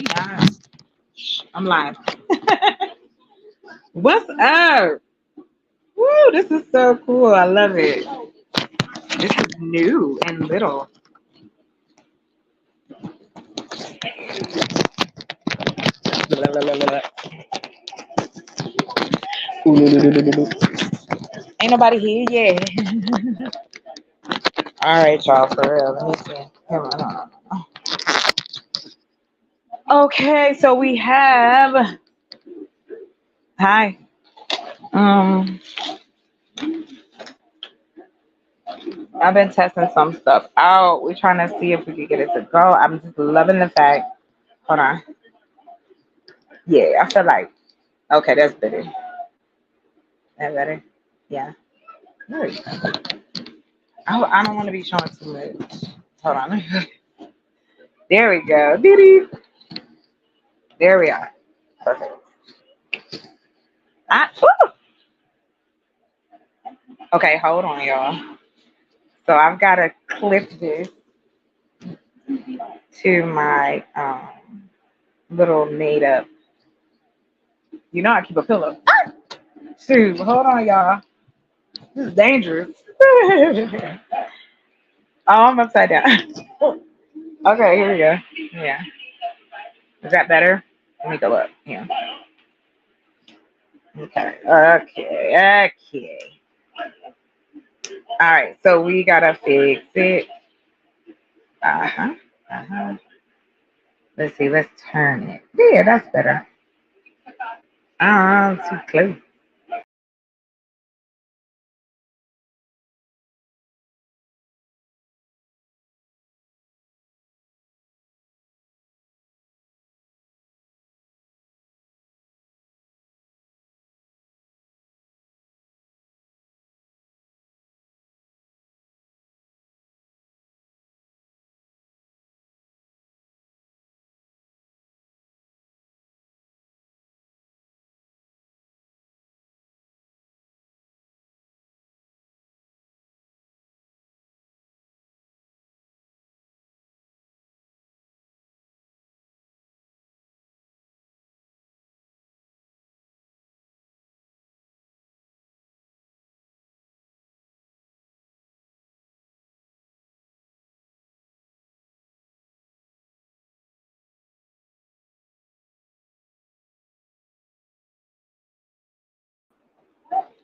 Yeah, I'm live. What's up? Woo, this is so cool. I love it. This is new and little. Ain't nobody here yet. All right, y'all, for real. Let me see. Come on, hold on. Okay, so we have. Hi. Um, I've been testing some stuff out. We're trying to see if we could get it to go. I'm just loving the fact. Hold on. Yeah, I feel like. Okay, that's better. That better. Yeah. There we go. I don't want to be showing too much. Hold on. There we go. Dee. There we are. Perfect. Woo! Okay, hold on, y'all. So I've got to clip this to my little made up. You know I keep a pillow. Shoot, hold on, y'all. This is dangerous. Oh, I'm upside down. Okay, here we go. Yeah. Is that better? Let me go up. Yeah. Okay. Okay. All right. So we gotta fix it. Uh huh. Uh huh. Let's see. Let's turn it. Yeah, that's better. Too close.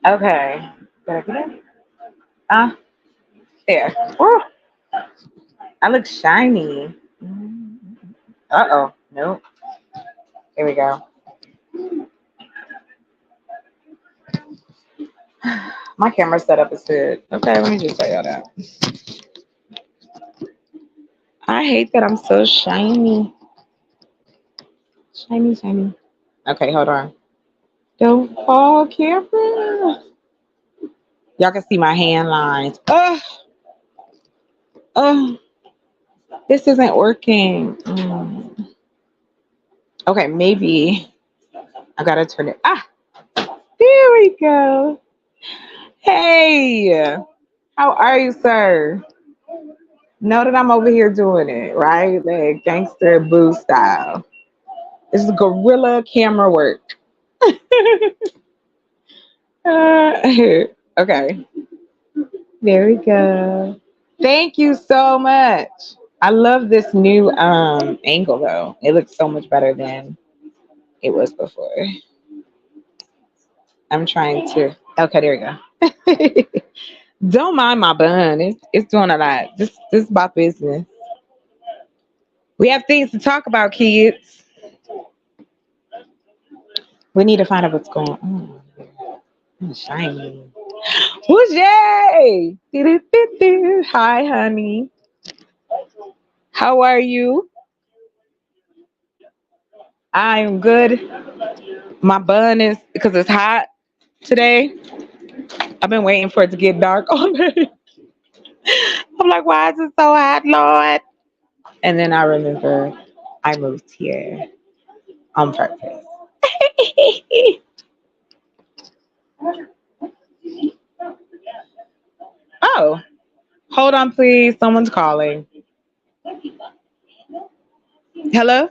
Okay. Better get it? Ah, there. Woo, I look shiny. Uh oh. Nope. Here we go. My camera setup is good. Okay, let me just tell y'all that. I hate that I'm so shiny. Shiny, shiny. Okay, hold on. Don't fall, camera. Y'all can see my hand lines. Oh, this isn't working. Okay, maybe I gotta turn it. There we go. Hey, how are you, sir? Know that I'm over here doing it, right? Like gangster boo style. This is guerrilla camera work. Okay, there we go. Thank you so much. I love this new angle though. It looks so much better than it was before. I'm trying to. Okay, there we go. Don't mind my bun. It's doing a lot. This is my business. We have things to talk about, kids. We need to find out what's going on. Shiny. Who's Jay? Hi, honey. How are you? I'm good. My bun is because it's hot today. I've been waiting for it to get dark all day. I'm like, why is it so hot, Lord? And then I remember I moved here on purpose. Oh, hold on, please. Someone's calling. Hello?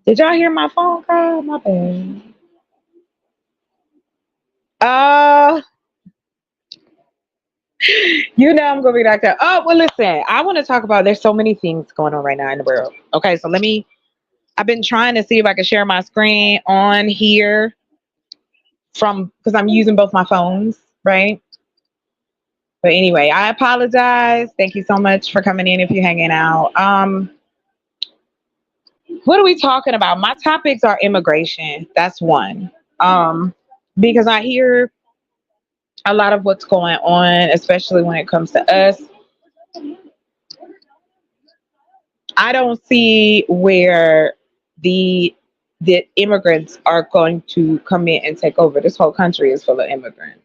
Did y'all hear my phone call? My bad. Uh, I'm gonna be back there. Oh, well, listen, I want to talk about. There's so many things going on right now in the world. Okay, so let me. I've been trying to see if I can share my screen on here from because I'm using both my phones, right? But anyway, I apologize. Thank you so much for coming in if you're hanging out. What are we talking about? My topics are immigration. That's one. Because I hear a lot of what's going on, especially when it comes to us. I don't see where the the immigrants are going to come in and take over. This whole country is full of immigrants,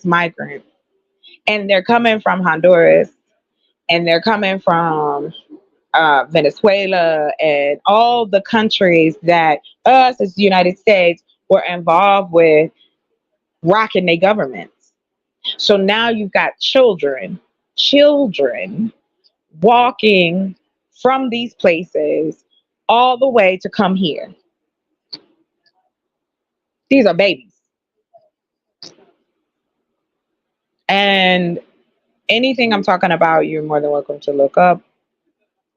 migrants, and they're coming from Honduras, and they're coming from Venezuela, and all the countries that us as the United States were involved with rocking their governments. So now you've got children walking from these places all the way to come here. These are babies. And anything I'm talking about, you're more than welcome to look up.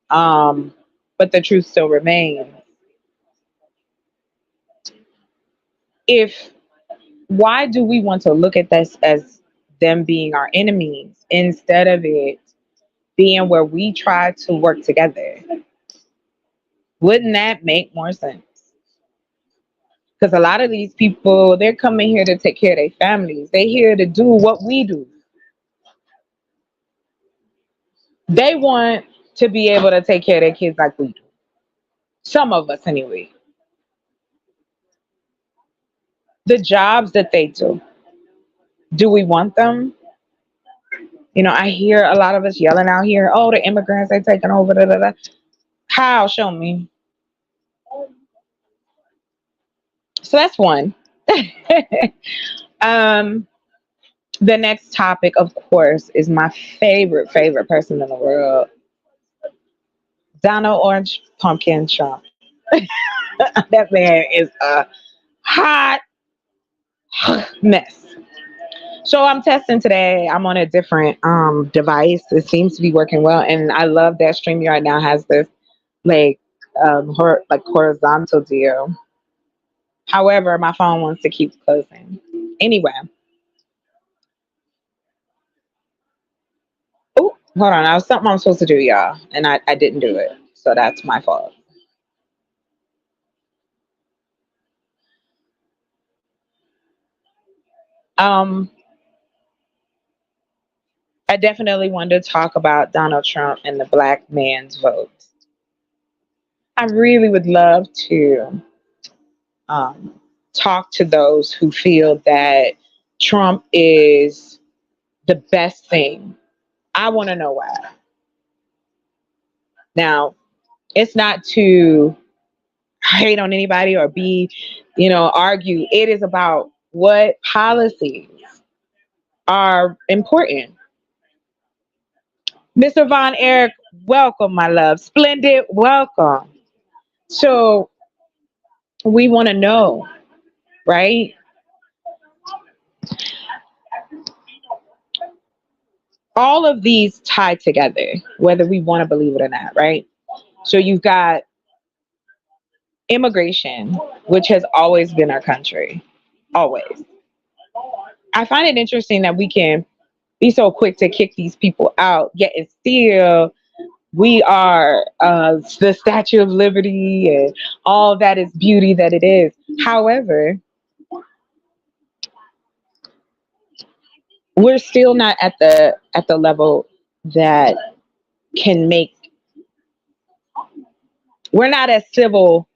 Um, but the truth still remains. If Why do we want to look at this as them being our enemies instead of it being where we try to work together? Wouldn't that make more sense? Because a lot of these people, they're coming here to take care of their families. They're here to do what we do. They want to be able to take care of their kids like we do. Some of us, anyway. The jobs that they do we want them? I hear a lot of us yelling out here, oh, the immigrants, they taking over. Da, da, da. How? Show me. So that's one. um, the next topic, of course, is my favorite person in the world, Donald Orange Pumpkin Trump. That man is a hot mess. So I'm testing today. I'm on a different device. It seems to be working well, and I love that StreamYard now has this like horizontal deal. However, my phone wants to keep closing. Anyway, oh, hold on. I was something I'm supposed to do, y'all, and I didn't do it. So that's my fault. Um, I definitely wanted to talk about Donald Trump and the black man's vote. I really would love to um, talk to those who feel that Trump is the best thing. I want to know why. Now, it's not to hate on anybody or argue. It is about what policies are important. Mr. Von Erich, welcome, my love. Splendid, welcome. So we want to know, right? All of these tie together, whether we want to believe it or not, right? So you've got immigration, which has always been our country, always. I find it interesting that we can be so quick to kick these people out, yet it's still we are the Statue of Liberty and all that is beauty that it is. However, we're still not at the level that can make we're not at civil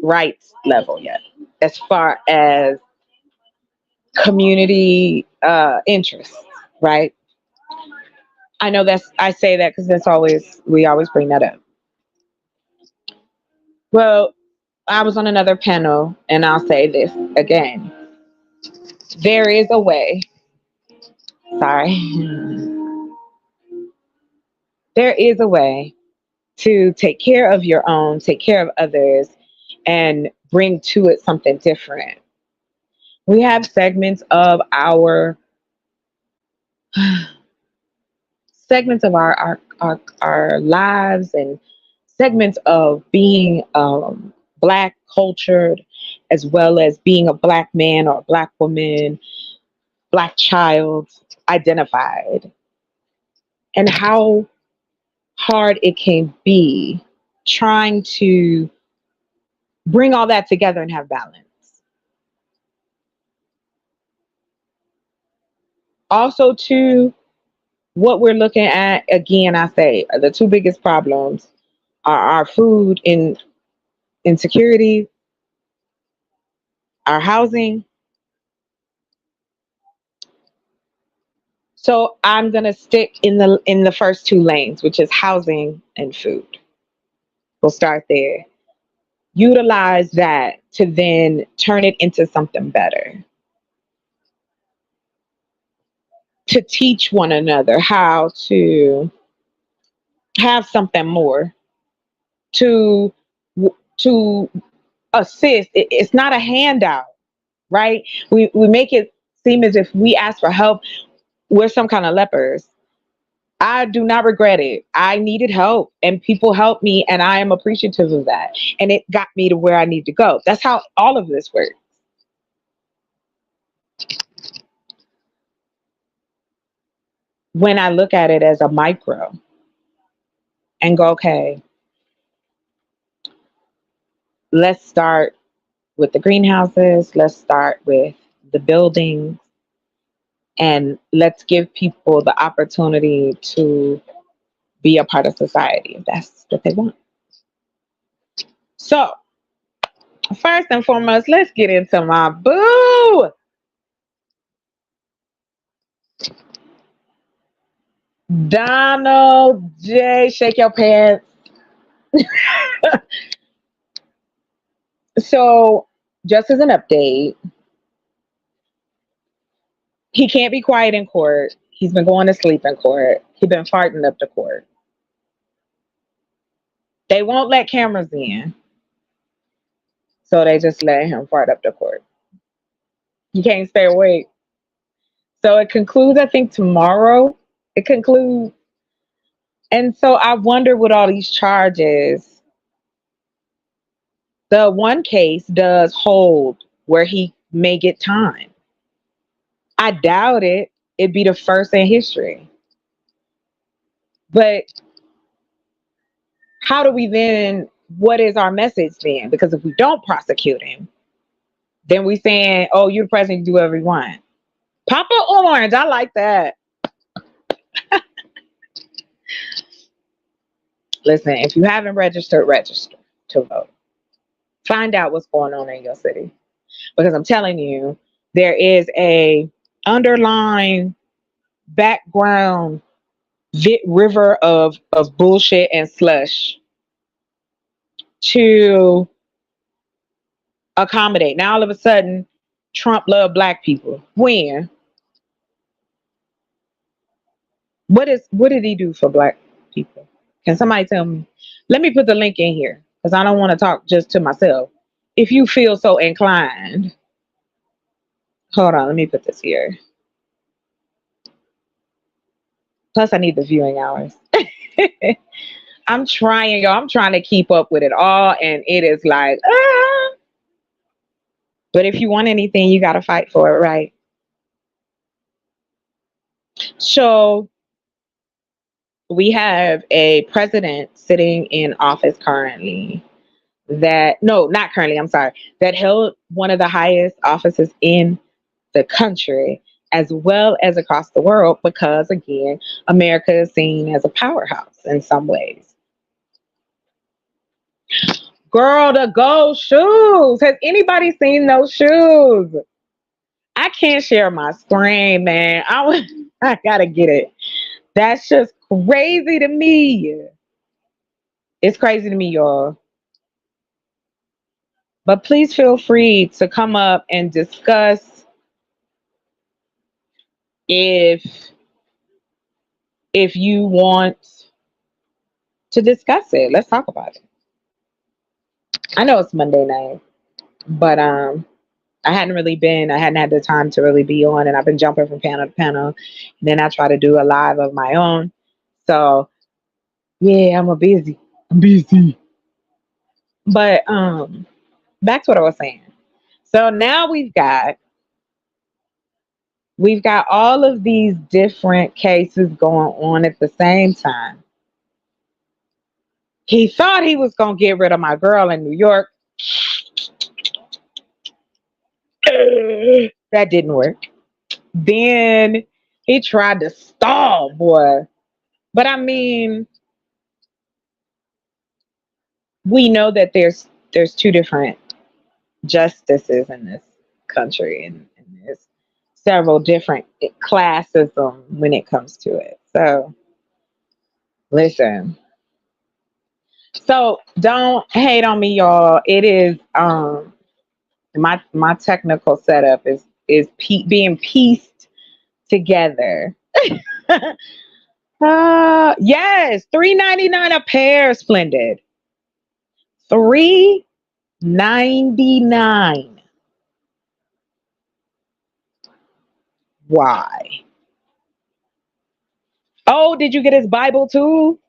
rights level yet as far as community interests, right? I know I say that because we always bring that up. Well, I was on another panel and I'll say this again. There is a way. Sorry. There is a way to take care of your own, take care of others, and bring to it something different. We have segments of our lives and segments of being black cultured, as well as being a black man or a black woman, black child identified, and how hard it can be trying to bring all that together and have balance. Also, too, what we're looking at, again, I say the two biggest problems are our food insecurity, our housing. So I'm gonna stick in the first two lanes, which is housing and food. We'll start there. Utilize that to then turn it into something better. To teach one another how to have something more. To to assist. It's not a handout, right? We make it seem as if we ask for help, we're some kind of lepers. I do not regret it. I needed help and people helped me and I am appreciative of that. And it got me to where I need to go. That's how all of this works. When I look at it as a micro and go, okay, let's start with the greenhouses, let's start with the buildings, and let's give people the opportunity to be a part of society if that's what they want. So, first and foremost, let's get into my boo. Donald J. Shake your pants. So, just as an update, he can't be quiet in court. He's been going to sleep in court. He's been farting up the court. They won't let cameras in, so they just let him fart up the court. He can't stay awake. So it concludes, I think, tomorrow. It concludes. And so I wonder with all these charges, the one case does hold where he may get time. I doubt it. It'd be the first in history. But how do we then, what is our message then? Because if we don't prosecute him, then we saying, oh, you're the president, you do whatever you want. Papa Orange, I like that. Listen, if you haven't registered, register to vote. Find out what's going on in your city. Because I'm telling you, there is a underlying background river of bullshit and slush to accommodate. Now all of a sudden, Trump loved black people. When? What did he do for black people? Can somebody tell me? Let me put the link in here because I don't want to talk just to myself. If you feel so inclined, hold on, let me put this here. Plus, I need the viewing hours. I'm trying, y'all. I'm trying to keep up with it all, and it is like, ah. But if you want anything, you got to fight for it, right? So we have a president sitting in office currently that, no, not currently, I'm sorry, that held one of the highest offices in the country as well as across the world because, again, America is seen as a powerhouse in some ways. Girl, the gold shoes. Has anybody seen those shoes? I can't share my screen, man. I gotta get it. That's just crazy to me. It's crazy to me, y'all. But please feel free to come up and discuss if you want to discuss it. Let's talk about it. I know it's Monday night, but I hadn't had the time to really be on, and I've been jumping from panel to panel. And then I try to do a live of my own. So yeah, I'm busy. But back to what I was saying. So now we've got all of these different cases going on at the same time. He thought he was gonna get rid of my girl in New York. That didn't work. Then he tried to stall, boy. But I mean, we know that there's two different justices in this country, and there's several different classism when it comes to it. So listen. So don't hate on me, y'all. It is my technical setup is being pieced together. Yes, $3.99 a pair, Splendid. $3.99. Why? Oh, did you get his Bible too?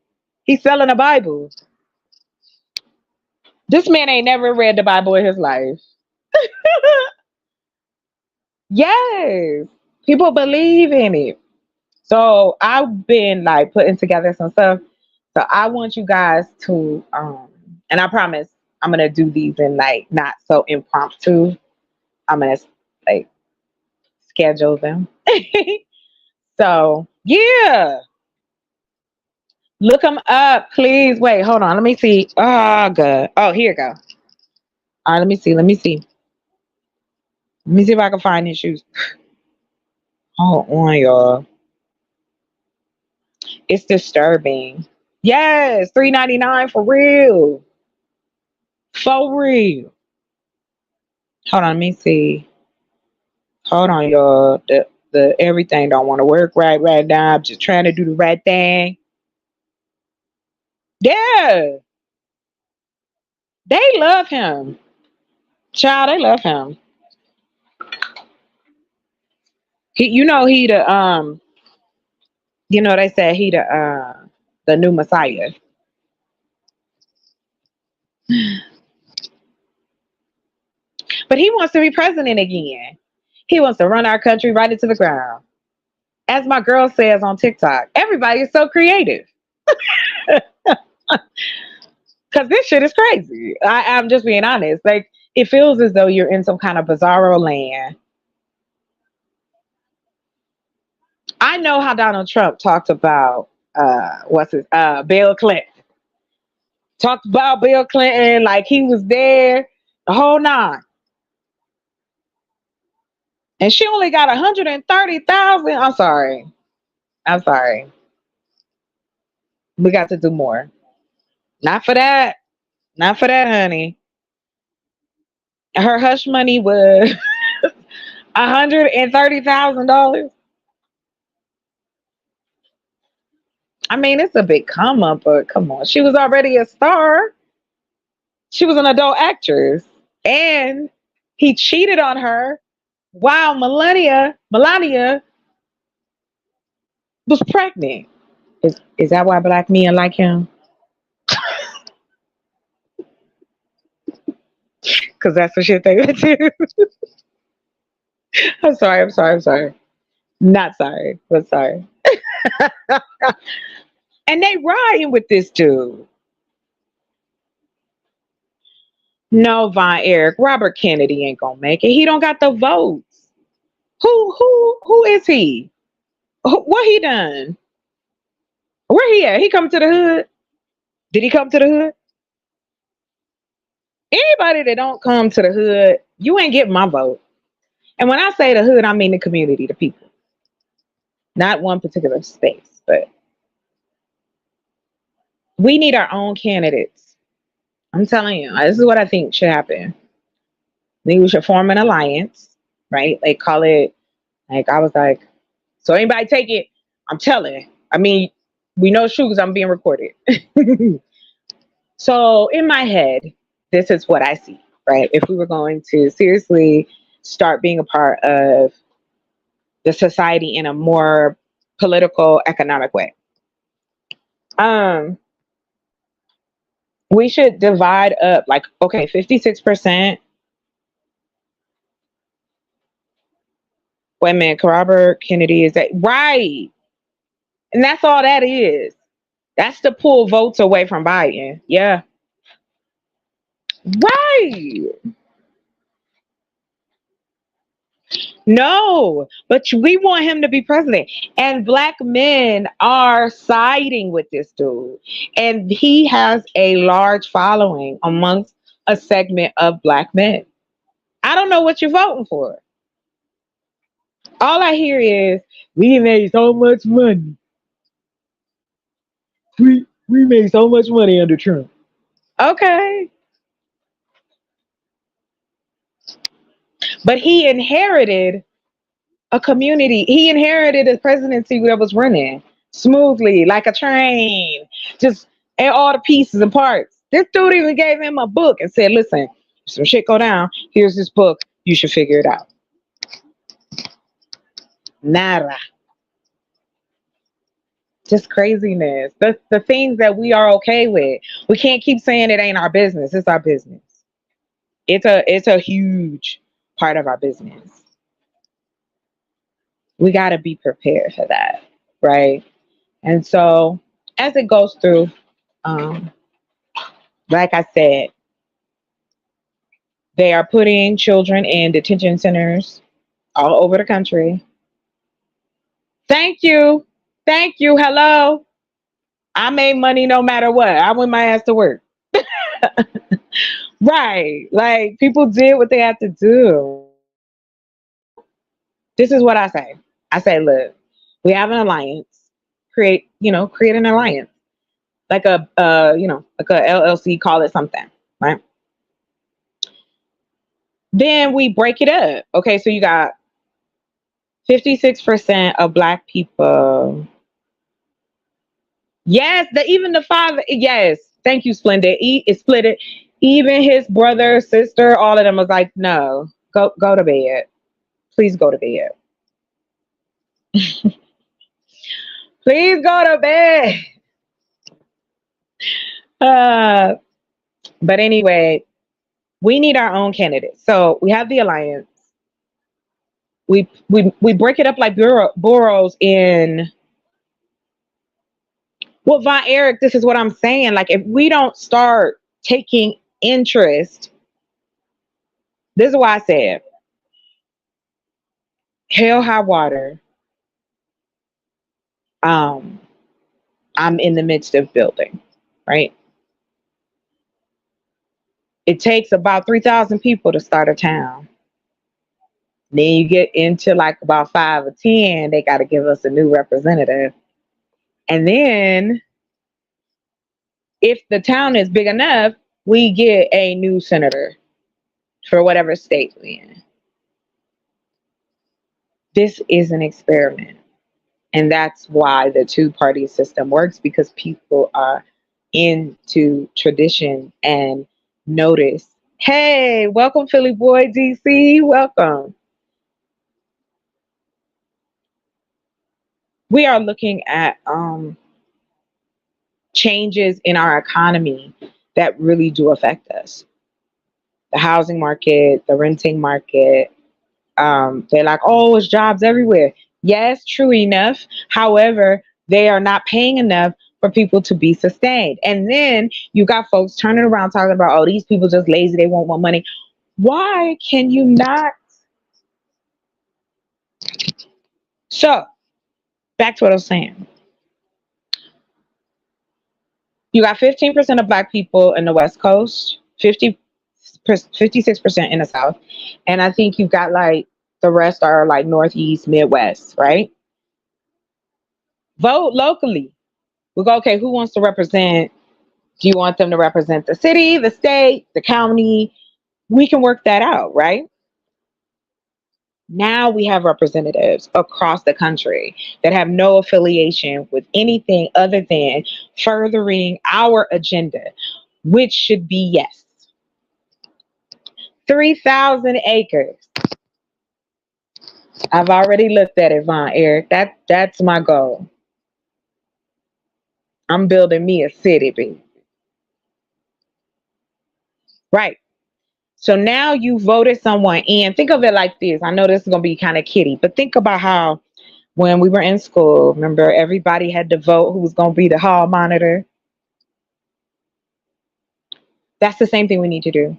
He's selling a Bible. This man ain't never read the Bible in his life. Yes, people believe in it. So I've been like putting together some stuff. So I want you guys to and I promise I'm gonna do these in like not so impromptu. I'm gonna like schedule them. So yeah, look them up, please. Wait, hold on. Let me see. Oh, good. Oh, here you go. All right, let me see. Let me see. Let me see if I can find these shoes. Hold on, y'all. It's disturbing. Yes, $3.99 for real. For real. Hold on, let me see. Hold on, y'all. The everything don't want to work right now. I'm just trying to do the right thing. Yeah, they love him. Child, they love him. He the they said he the new Messiah. But he wants to be president again. He wants to run our country right into the ground. As my girl says on TikTok, everybody is so creative. Because this shit is crazy. I'm just being honest. Like, it feels as though you're in some kind of bizarro land. I know how Donald Trump talked about Bill Clinton. Talked about Bill Clinton like he was there the whole nine. And she only got 130,000. I'm sorry. I'm sorry. We got to do more. Not for that. Not for that, honey. Her hush money was $130,000. I mean, it's a big come up, but come on. She was already a star. She was an adult actress. And he cheated on her while Melania was pregnant. Is that why black men like him? Because that's the shit they would do. I'm sorry. Not sorry, but sorry. And they riding with this dude. No, Von Eric, Robert Kennedy ain't gonna make it. He don't got the votes. Who is he? What he done? Where he at? He come to the hood? Did he come to the hood? Anybody that don't come to the hood, you ain't getting my vote. And when I say the hood, I mean the community, the people, not one particular space. But we need our own candidates. I'm telling you, this is what I think should happen. I think we should form an alliance, right? They call it, like, I was like, so anybody take it? I'm telling. I mean, We know it's true because I'm being recorded. So in my head, this is what I see, right? If we were going to seriously start being a part of the society in a more political, economic way, um, we should divide up like, okay, 56%. Wait a minute, Robert Kennedy is that right? And that's all that is. That's to pull votes away from Biden. Yeah. Right. No, but we want him to be president. And black men are siding with this dude. And he has a large following amongst a segment of black men. I don't know what you're voting for. All I hear is, we made so much money. We made so much money under Trump. Okay. But he inherited a community. He inherited a presidency that was running smoothly, like a train, just and all the pieces and parts. This dude even gave him a book and said, "Listen, if some shit go down. Here's this book. You should figure it out." Nada. Just craziness. The things that we are okay with. We can't keep saying it ain't our business. It's our business. It's a huge part of our business. We got to be prepared for that, right? And so as it goes through, um, like I said, they are putting children in detention centers all over the country. Thank you. Thank you. Hello. I made money no matter what. I went my ass to work. Right. Like people did what they had to do. This is what I say. I say, look, we have an alliance. Create an alliance. Like like a LLC, call it something, right? Then we break it up. Okay, so you got 56% of black people. Yes, even the father. Yes, thank you, Splendid. It split it. Even his brother, sister, all of them was like, no, go to bed. Please go to bed. Please go to bed. Uh, but anyway, we need our own candidate. So we have the alliance. We break it up like boroughs in. Well, Von Eric, this is what I'm saying. Like, if we don't start taking interest, this is why I said, hell, high water. Um, I'm in the midst of building, right? It takes about 3,000 people to start a town. Then you get into like about 5 or 10, they got to give us a new representative. And then if the town is big enough, we get a new senator for whatever state we're in. This is an experiment. And that's why the two-party system works, because people are into tradition and notice. Hey, welcome, Philly Boy DC. Welcome. We are looking at changes in our economy that really do affect us. The housing market, the renting market. They're like, oh, it's jobs everywhere. Yes, true enough. However, they are not paying enough for people to be sustained. And then you got folks turning around talking about, oh, these people just lazy. They want more money. Why can you not? So back to what I was saying. You got 15% of black people in the West Coast, 56% in the South. And I think you've got like the rest are like Northeast, Midwest, right? Vote locally. We go, okay, who wants to represent? Do you want them to represent the city, the state, the county? We can work that out, right? Now we have representatives across the country that have no affiliation with anything other than furthering our agenda, which should be yes. 3,000 acres. I've already looked at it, Von Eric. That's my goal. I'm building me a city, baby. Right. So now you voted someone in. Think of it like this. I know this is gonna be kind of kiddie, but think about how when we were in school, remember everybody had to vote who was gonna be the hall monitor. That's the same thing we need to do.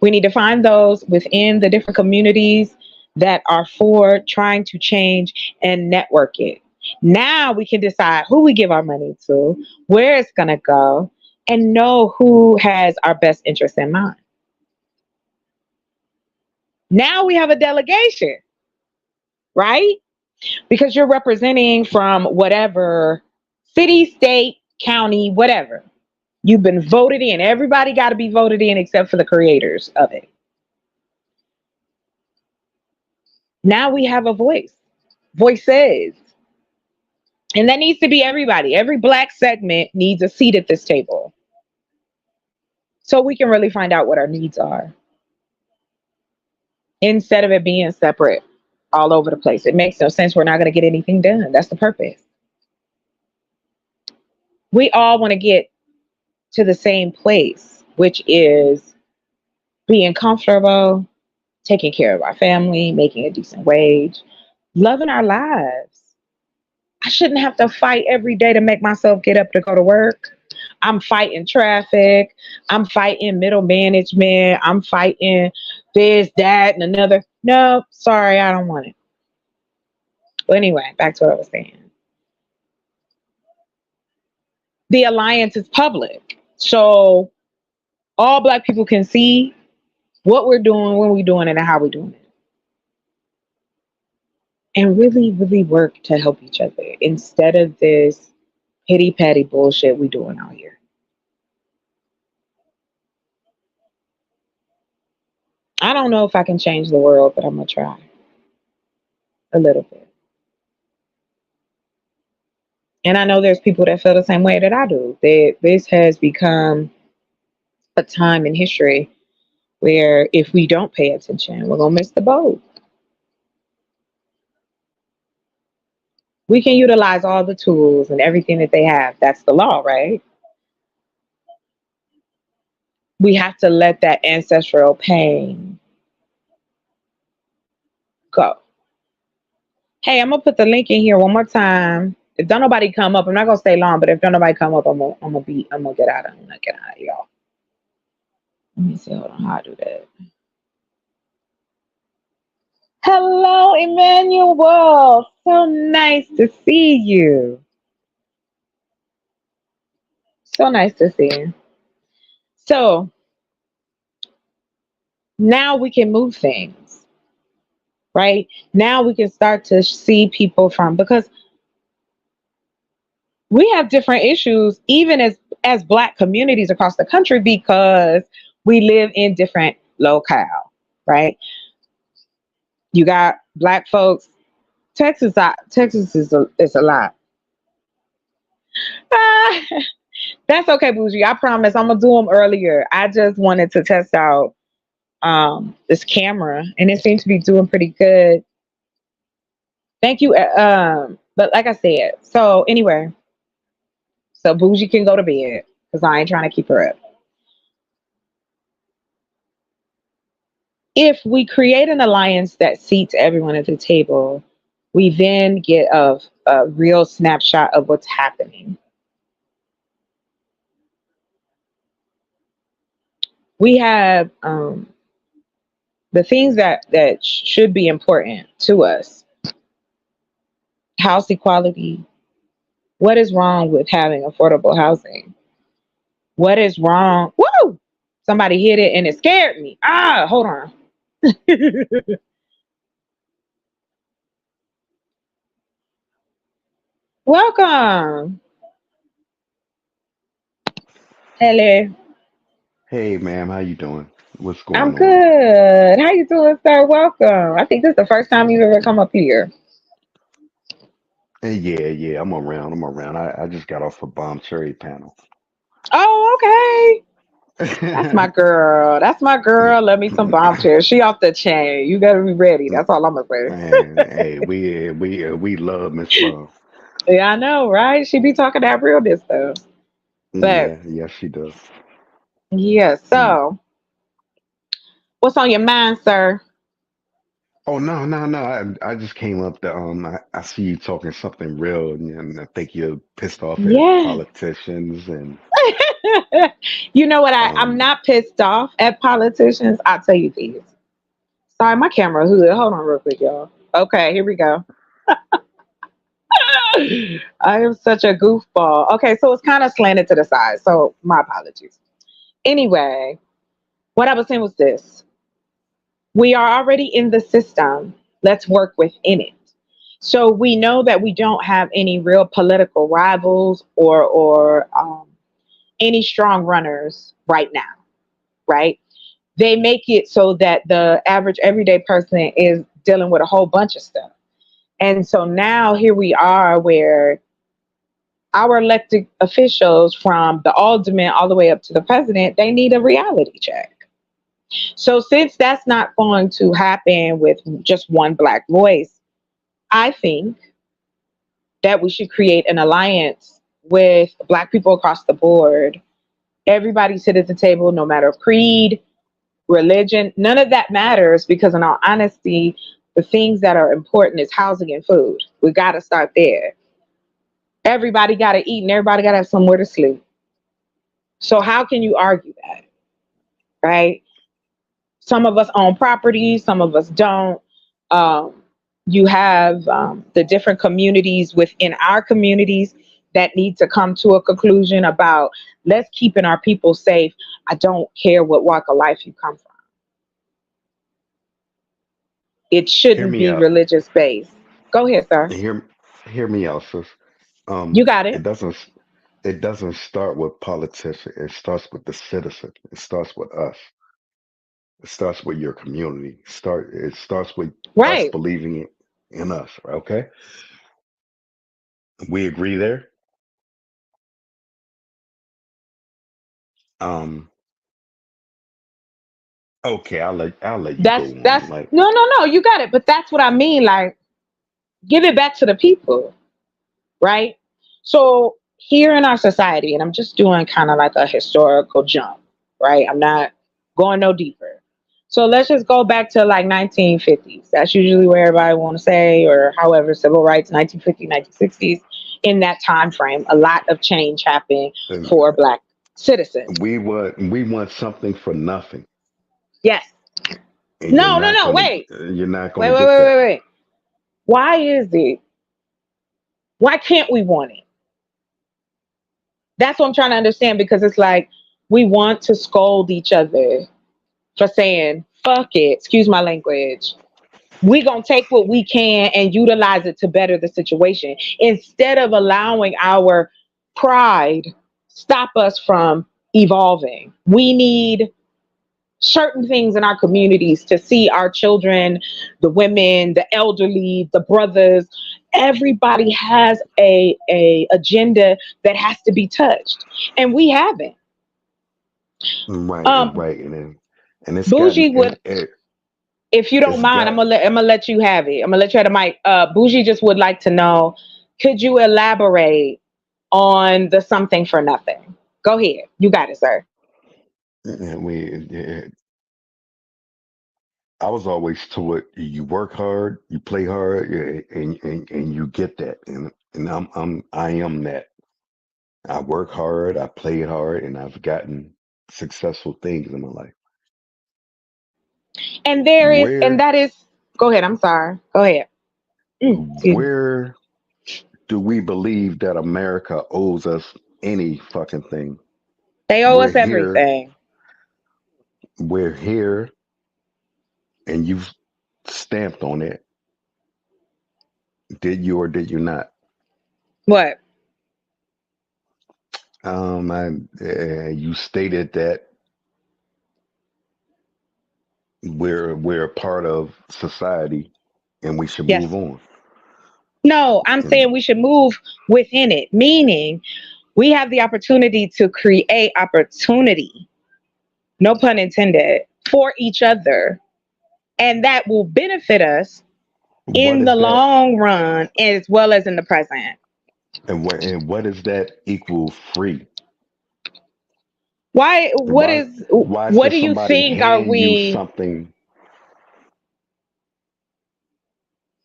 We need to find those within the different communities that are for trying to change and network it. Now we can decide who we give our money to, where it's going to go, and know who has our best interest in mind. Now we have a delegation, right? Because you're representing from whatever city, state, county, whatever. You've been voted in. Everybody got to be voted in except for the creators of it. Now we have a voice. Voices. And that needs to be everybody. Every black segment needs a seat at this table. So we can really find out what our needs are. Instead of it being separate all over the place. It makes no sense. We're not going to get anything done. That's the purpose. We all want to get to the same place, which is being comfortable, taking care of our family, making a decent wage, loving our lives. I shouldn't have to fight every day to make myself get up to go to work. I'm fighting traffic. I'm fighting middle management. I'm fighting this, that, and another. No, sorry, I don't want it. But anyway, back to what I was saying. The alliance is public. So all black people can see what we're doing, when we're doing it, and how we're doing it. And really, really work to help each other instead of this pity patty bullshit we doing out here. I don't know if I can change the world, but I'm gonna try a little bit. And I know there's people that feel the same way that I do. That this has become a time in history where if we don't pay attention, we're gonna miss the boat. We can utilize all the tools and everything that they have. That's the law, right? We have to let that ancestral pain go. Hey, I'm gonna put the link in here one more time. If don't nobody come up, I'm not gonna stay long, but if don't nobody come up, I'm gonna get out of y'all. Let me see, hold on, how I do that. Hello, Emmanuel. So nice to see you. So nice to see you. So now we can move things, right? Now we can start to see people from, because we have different issues even as black communities across the country because we live in different locale, right? You got black folks. Texas is a lot. Ah, that's okay, Bougie. I promise I'm gonna do them earlier. I just wanted to test out this camera, and it seems to be doing pretty good. Thank you. But like I said, so anyway, so Bougie can go to bed because I ain't trying to keep her up. If we create an alliance that seats everyone at the table, we then get a real snapshot of what's happening. We have the things that should be important to us: house equality. What is wrong with having affordable housing? What is wrong? Woo! Somebody hit it and it scared me. Ah, hold on. Welcome. Hello. Hey, ma'am, how you doing? What's I'm going on? good. How you doing, sir? Welcome. I think this is the first time you've ever come up here. Hey, yeah, yeah, I'm around. I'm around. I just got off a bomb cherry panel. Oh, okay. That's my girl. That's my girl. Let me some bomb chairs. She off the chain. You gotta be ready. That's all I'm gonna say. Man, hey, we love Miss Bomb. Yeah, I know, right? She be talking that realness though. But Yeah, yes, she does. yeah, Mm. so what's on your mind, sir? Oh no, no, no! I just came up to I see you talking something real, and I think you're pissed off at Yeah. politicians and You know what? I'm um. not pissed off at politicians. I'll tell you these. Sorry, my camera hood. Hold on real quick, y'all. Okay, here we go. I am such a goofball. Okay, so it's kind of slanted to the side. So my apologies. Anyway, what I was saying was this: we are already in the system. Let's work within it. So we know that we don't have any real political rivals or any strong runners right now, right? They make it so that the average everyday person is dealing with a whole bunch of stuff. And so now here we are where our elected officials, from the alderman all the way up to the president, they need a reality check. So since that's not going to happen with just one black voice, I think that we should create an alliance with black people across the board. Everybody sit at the table, no matter creed, religion, none of that matters, because in all honesty, the things that are important is housing and food. We got to start there. Everybody got to eat and everybody got to have somewhere to sleep. So how can you argue that, right? Some of us own property, some of us don't. Um, you have the different communities within our communities that need to come to a conclusion about let's keeping our people safe. I don't care what walk of life you come from. It Hear shouldn't me be out. religious based. Go ahead, sir. Hear me out, sis. You got It it. doesn't start with politicians. It starts with the citizen. It starts with us. It starts with your community. It starts with us Right. believing in us. Okay, we agree there. Um, okay, I'll let you go on. That's Like, no. You got it. But that's what I mean. Like, give it back to the people, right? So here in our society, and I'm just doing kind of like a historical jump, right? I'm not going no deeper. So let's just go back to like 1950s. That's usually where everybody want to say, or however, civil rights, 1950s, 1960s. In that time frame, a lot of change happened and for Black citizens. we want something for nothing, Yes. and No. Wait. you're not Wait, gonna wait, get wait, that. wait, wait. Why is it? Why can't we want it? That's what I'm trying to understand, because it's like we want to scold each other for saying fuck it, excuse my language. We gonna take what we can and utilize it to better the situation instead of allowing our pride stop us from evolving. We need certain things in our communities to see our children, the women, the elderly, the brothers. Everybody has a agenda that has to be touched, and we haven't. Right, Um, right, and it's gotten Bougie would, if you don't it's mind, got I'm gonna let you have it. I'm gonna let you have the mic. Bougie just would like to know, could you elaborate on the something for nothing? Go ahead, you got it, sir. we I was always taught you work hard, you play hard, and you get that. And I am that. I work hard, I play hard, and I've gotten successful things in my life. And there is, and Where that is. Go ahead. I'm sorry. Go ahead. Excuse me. where do we believe that America owes us any fucking thing? They owe We're us here, everything. we're here, and you've stamped on it. Did you or did you not? What? You stated that We're a part of society, and we should move Yes. on. No, I'm And saying we should move within it, meaning we have the opportunity to create opportunity, no pun intended, for each other. And that will benefit us what in the is that? long run as well as in the present. And what is that equal free? Why, Why why what should do you somebody think are hand you we? something?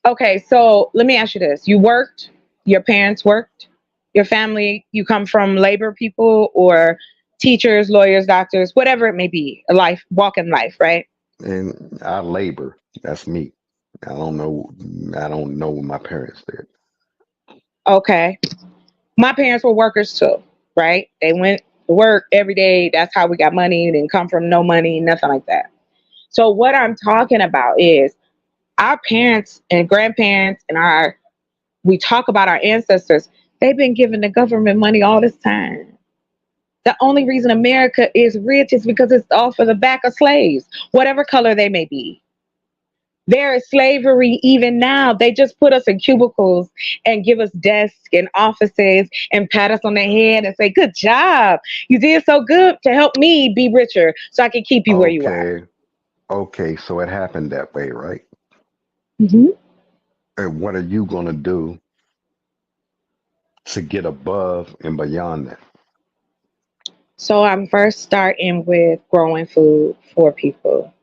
Okay, so let me ask you this. You worked, your parents worked, your family, you come from labor people or teachers, lawyers, doctors, whatever it may be, a life, walk in life, right? And I labor. That's me. I don't know. I don't know what my parents did. Okay. My parents were workers too, right? They went to work every day. That's how we got money. Didn't come from no money, nothing like that. So what I'm talking about is our parents and grandparents and our we talk about our ancestors, they've been giving the government money all this time. The only reason America is rich is because it's off of the back of slaves, whatever color they may be. There is slavery even now. They just put us in cubicles and give us desks and offices and pat us on the head and say, "Good job. You did so good to help me be richer so I can keep you where you are." Okay. Okay. So it happened that way, right? Mhm. And what are you gonna do to get above and beyond that? So I'm first starting with growing food for people.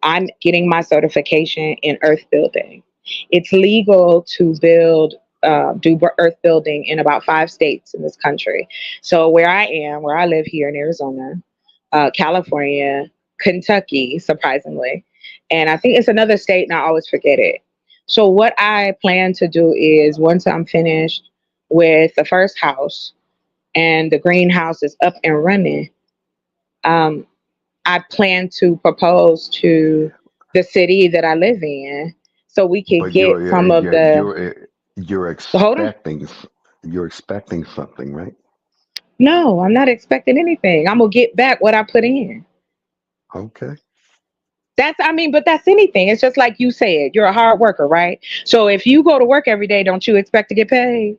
I'm getting my certification in earth building. It's legal to do earth building in about 5 states in this country. So where I am, where I live here in Arizona, California, Kentucky, surprisingly, and I think it's another state, and I always forget it. So what I plan to do is once I'm finished with the first house and the greenhouse is up and running, um, I plan to propose to the city that I live in so we could But get you're some of you're the. you're you're Hold on. expecting you're expecting something, right? No, I'm not expecting anything. I'm going to get back what I put in. Okay. I mean, but that's anything. It's just like you said, you're a hard worker, right? So if you go to work every day, don't you expect to get paid?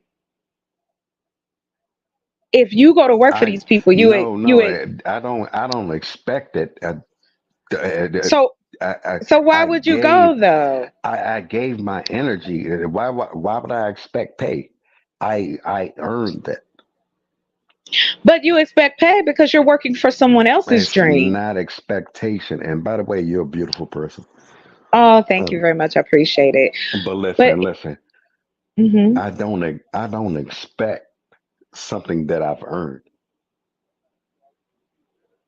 If you go to work for I these people, no no I don't expect it. Uh, so, I, I so why I would you go gave though? I gave my energy. Why would I expect pay? I earned that. But you expect pay because you're working for someone else's It's dream. not expectation. And by the way, you're a beautiful person. Oh, thank you Um, very much. I appreciate it. but But listen. mhm. I don't expect something that I've earned.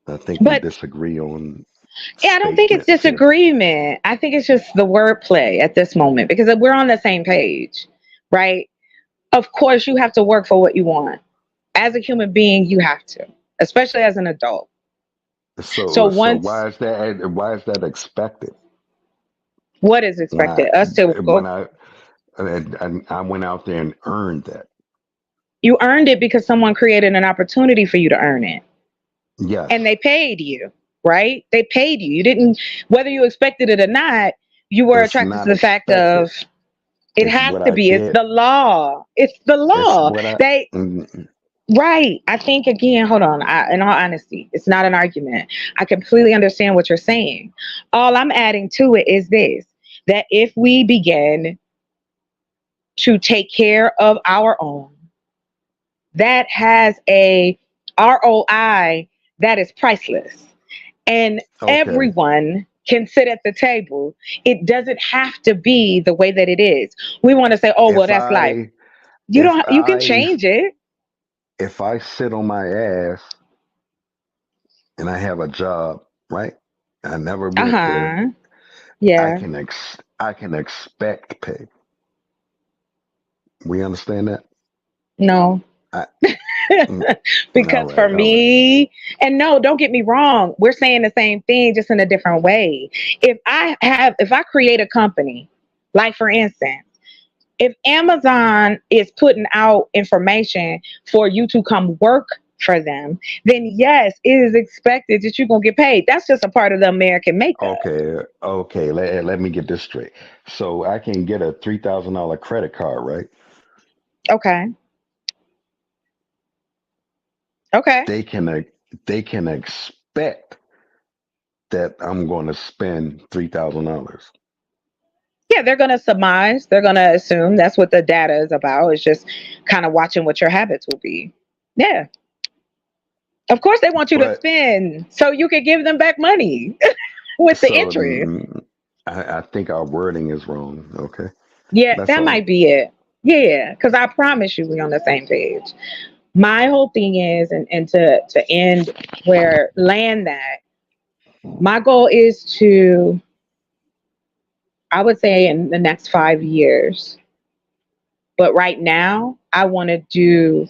I think we But disagree on yeah, I don't think it's statements here. disagreement. I think it's just the wordplay at this moment because we're on the same page, right? Of course, you have to work for what you want. As a human being, you have to, especially as an adult. So So once, why is that expected? what is When I expected? Us to when go, I went out there and earned that. you earned it because someone created an opportunity for you to earn it. Yes, And they paid you, right? They paid you. You didn't, whether you expected it or not, you were it's attracted to not the fact expected. of it It's has what to I be. It's get. the law. It's the It's law. what I. They mm, right. I think again, hold on. In all honesty, it's not an argument. I completely understand what you're saying. All I'm adding to it is this that if we begin to take care of our own, that has a ROI that is priceless. And Okay. everyone can sit at the table. It doesn't have to be the way that it is. We want to say, oh, well, If that's life. I if You can I change it. if I sit on my ass and I have a job, right? I never Uh went there. huh. I Yeah. can expect pay. We understand that? No. I, mm, all Because for right, all right. me, and no, don't get me wrong, we're saying the same thing just in a different way. If I create a company, like for instance, if Amazon is putting out information for you to come work for them, then yes, it is expected that you're gonna get paid. That's just a part of the American makeup. Okay, okay. Let me get this straight. So I can get a $3,000 credit card, right? Okay. Okay. They can they can expect that I'm going to spend $3,000. Yeah, they're gonna surmise, they're gonna assume that's what the data is about. It's just kind of watching what your habits will be. Yeah. Of course they want you to But spend so you can give them back money with the so interest. I think our wording is wrong. Okay, Yeah, that's that all. might be it. Yeah, because I promise you we on the same page. My whole thing is, and to end where land that, my goal is to, I would say in the next 5 years, but right now I want to do,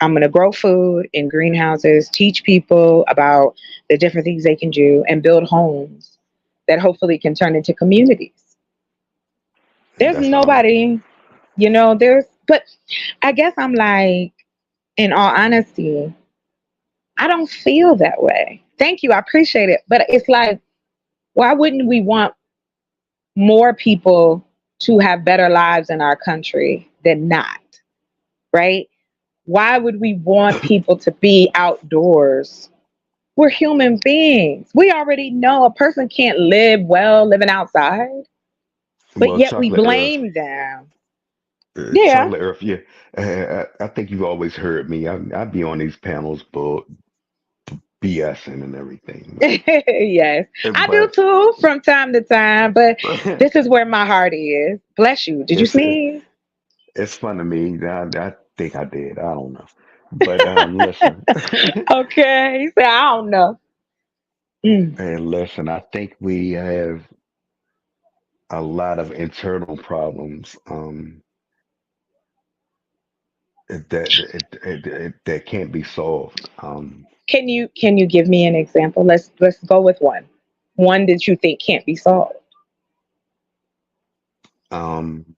I'm going to grow food in greenhouses, teach people about the different things they can do, and build homes that hopefully can turn into communities. There's That's all. nobody, but I guess I'm like, in all honesty, I don't feel that way. Thank you. I appreciate it. But it's like, why wouldn't we want more people to have better lives in our country than not? Right? Why would we want people to be outdoors? We're human beings. We already know a person can't live well living outside, but Well, yet we chocolate Earth, blame them. Yeah. chocolate Earth. Yeah, I think you've always heard me. I be on these panels, but BSing and everything. Yes. I do But too from time to time, but this is where my heart is. Bless you. Did you it's sneeze? it's fun to me. I think I did. I don't know. But listen, Okay. He said, I don't know. Mm. and listen. I think we have a lot of internal problems that can't be solved. Can you give me an example? Let's go with one. One that you think can't be solved. Um,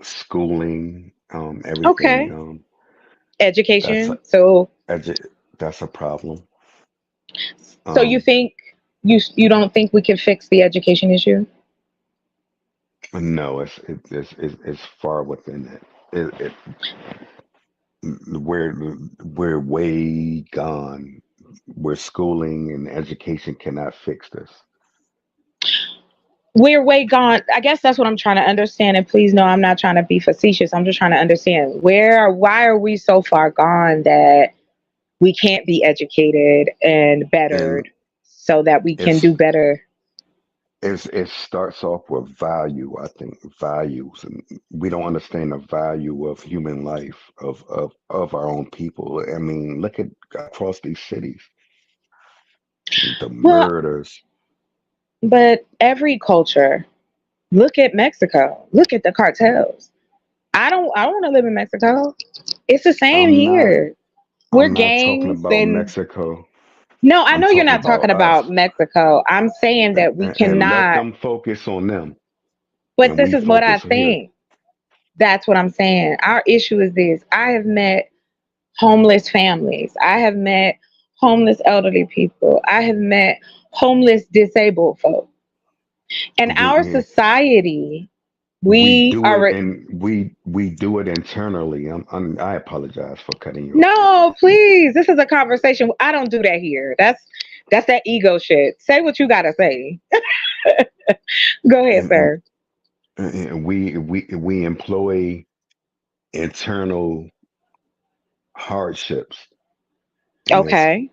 schooling, everything. Okay. That's Education. that's a problem. So you Um, think you don't think we can fix the education issue? no, it's far within that. We're way gone. Where schooling and education cannot fix this. We're way gone. I guess that's what I'm trying to understand. And please know I'm not trying to be facetious. I'm just trying to understand why are we so far gone that we can't be educated and And bettered so that we can do it's better. it starts off with value, I think, values, and we don't understand the value of human life, of our own people. I mean, look at across these cities, the Well, murders. but every culture, look at Mexico, look at the cartels. I don't want to live in Mexico. It's the same I'm not here. We're I'm not talking gangs about and Mexico. no, I I'm know you're talking not about talking us, about Mexico. I'm saying that we and let cannot, them focus on them, but and this we is what I focus here. think. That's what I'm saying. Our issue is this. I have met homeless families. I have met homeless elderly people. I have met homeless disabled folk. In our We society, we we do it, are and we do it internally. I apologize for cutting you off there. no, please. This is a conversation. I don't do that here. That's that ego shit. Say what you gotta say. Go ahead, And, sir. and we employ internal hardships, and it's Okay.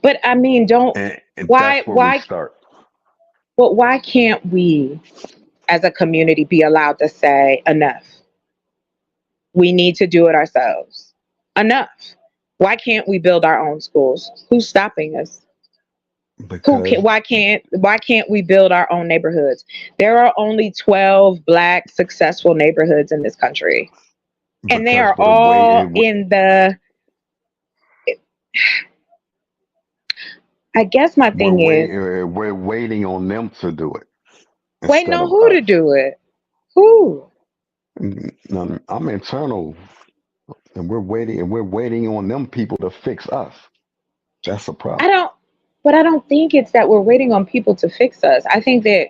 But I mean, don't and why that's where we why start. but why can't we as a community be allowed to say enough? We need to do it ourselves. Enough. Why can't we build our own schools? Who's stopping us? Who can Because why can't we build our own neighborhoods? There are only 12 black successful neighborhoods in this country. And they are we're all waiting. in the I guess my thing is We're waiting on them to do it waiting instead on of who to us. do it. Who? I'm internal, and we're waiting on them people to fix us. That's a I problem. don't, but I don't think it's that we're waiting on people to fix us. I think that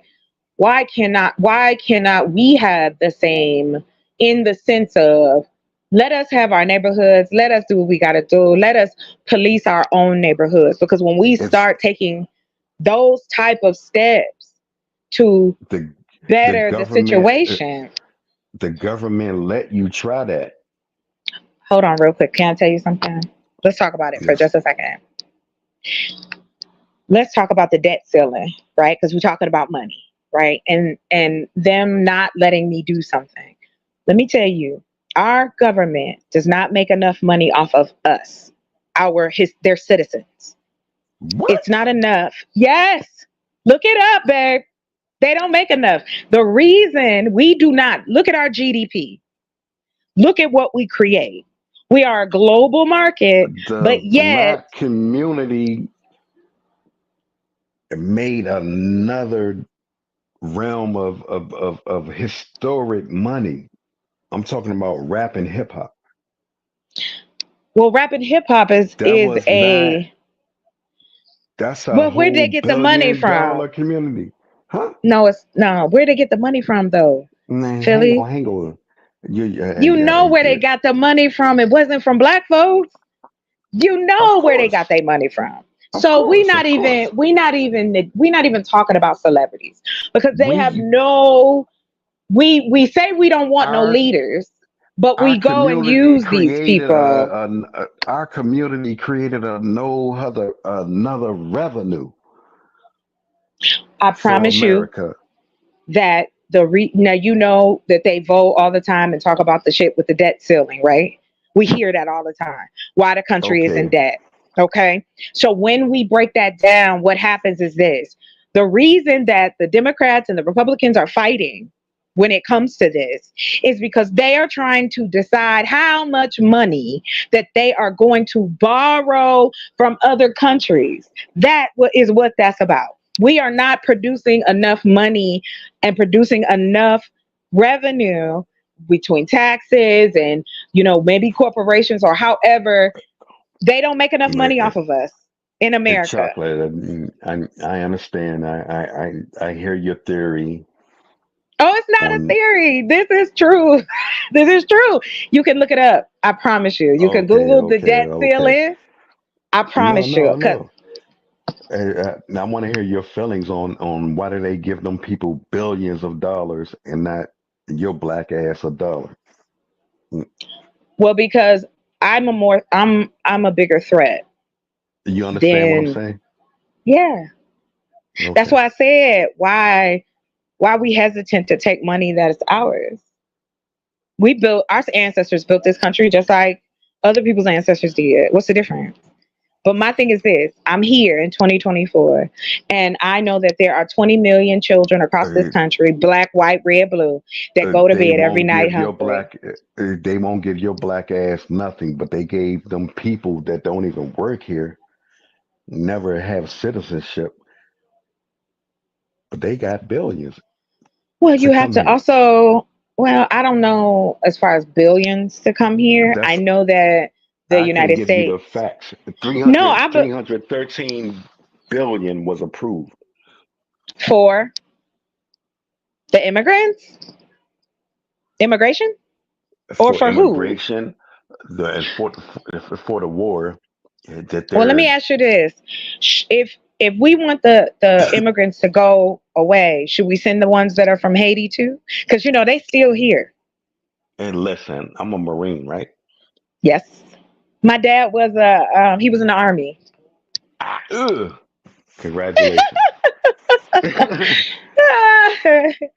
why cannot we have the same, in the sense of, let us have our neighborhoods, let us do what we got to do, let us police our own neighborhoods, because when we It's start taking those type of steps to the the better the government situation. the government let you try that. Hold on real quick, can I tell you something? Let's talk about it for Yes. just a second. Let's talk about the debt ceiling, right? Because we're talking about money, right? And them not letting me do something. Let me tell you, our government does not make enough money off of us, their citizens. It's What? not enough. Yes, look it up, babe. They don't make enough. The reason we do not, look at our GDP. Look at what we create. We are a global market, The but yet, black community made another realm of historic money. I'm talking about rap and hip hop. well, rap and hip hop is That is was not, a, that's a well, where did they whole get the money $1 billion from? community. Huh? No, it's no. Where did they get the money from though? Man, Philly. hang on. You know where they got the money from. It wasn't from black folks. You Of know where they got course. their money from. Of So we course. not Of even course. we not even talking about celebrities, because they have We no, we say we don't want no our leaders, but our we go and community use these created people. our community created a no other another revenue I for promise you America. that now you know that they vote all the time and talk about the shit with the debt ceiling, right? We hear that all the time. Why the country is in Okay. debt. Okay. So when we break that down, what happens is this: the reason that the Democrats and the Republicans are fighting when it comes to this is because they are trying to decide how much money that they are going to borrow from other countries. That is what that's about. We are not producing enough money and producing enough revenue between taxes and, maybe corporations, or however, they don't make enough money off of us in America. Chocolate. I understand. I hear your theory Oh, it's not a on. theory. This is true. This is true. You can look it up. I promise you. You can Okay, Google the okay, debt okay. ceiling. I No, promise you. no, Because no. Now I want to hear your feelings on why do they give them people billions of dollars and not your black ass a dollar? Mm, well, because I'm a bigger threat You understand what I'm than, saying? yeah. That's Okay. why I said why we hesitant to take money that is ours. Our ancestors built this country just like other people's ancestors did. What's the difference? But my thing is this: I'm here in 2024, and I know that there are 20 million children across this Uh, country, black, white, red, blue, that go to they bed every won't night give your hungry. black they won't give your black ass nothing, but they gave them people that don't even work here, never have citizenship, but they got billions Well, to you have come to here. also, well, I don't know as far as billions to come here. I That's know that the I can United give you the States, facts. no, 313 billion was approved for the immigration, or for for who? immigration, the and for the war that Well, let me they're ask you this: if we want the immigrants to go away, should we send the ones that are from Haiti too? Because they still here. and listen, I'm a Marine, right? Yes, my dad was he was in the army. Ugh. Congratulations.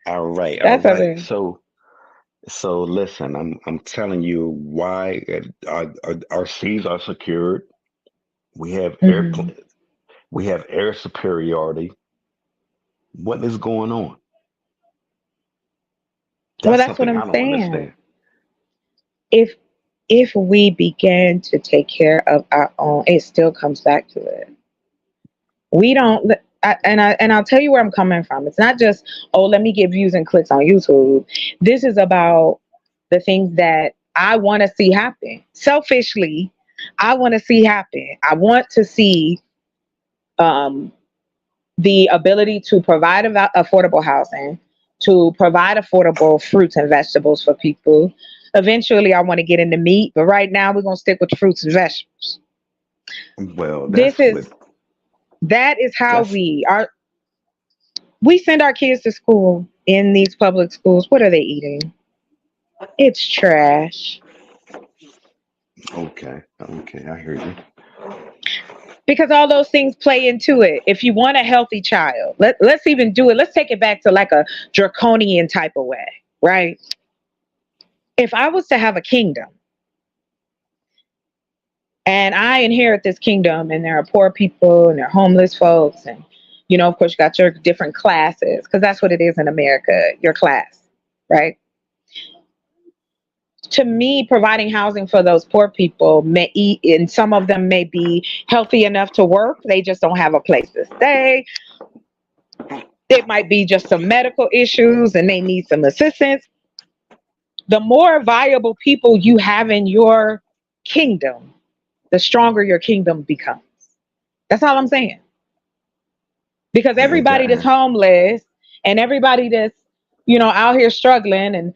All right, all That's right. okay. So listen, I'm telling you why our seas are secured. We have Hmm. we have air superiority. What is going on? Well, That's that's what something I'm I don't saying. understand. If if we begin to take care of our own, it still comes back to it. We don't. I'll tell you where I'm coming from. It's not just, oh, let me get views and clicks on YouTube. This is about the things that I want to see happen. Selfishly, I want to see happen. I want to see um, the ability to provide affordable housing, to provide affordable fruits and vegetables for people. Eventually, I want to get into meat, but right now we're gonna stick with fruits and vegetables. Well, This is that is how that's we send our kids to school in these public schools. What are they eating? It's trash. okay. Okay, I hear you. Because all those things play into it. If you want a healthy child, let's even do it. Let's take it back to like a draconian type of way, right? If I was to have a kingdom and I inherit this kingdom and there are poor people and there are homeless folks and of course you got your different classes because that's what it is in America, your class, right? To me, providing housing for those poor people may eat, and some of them may be healthy enough to work. They just don't have a place to stay. It might be just some medical issues and they need some assistance. The more viable people you have in your kingdom, the stronger your kingdom becomes. That's all I'm saying. Because everybody that's That, homeless and everybody that's, out here struggling and,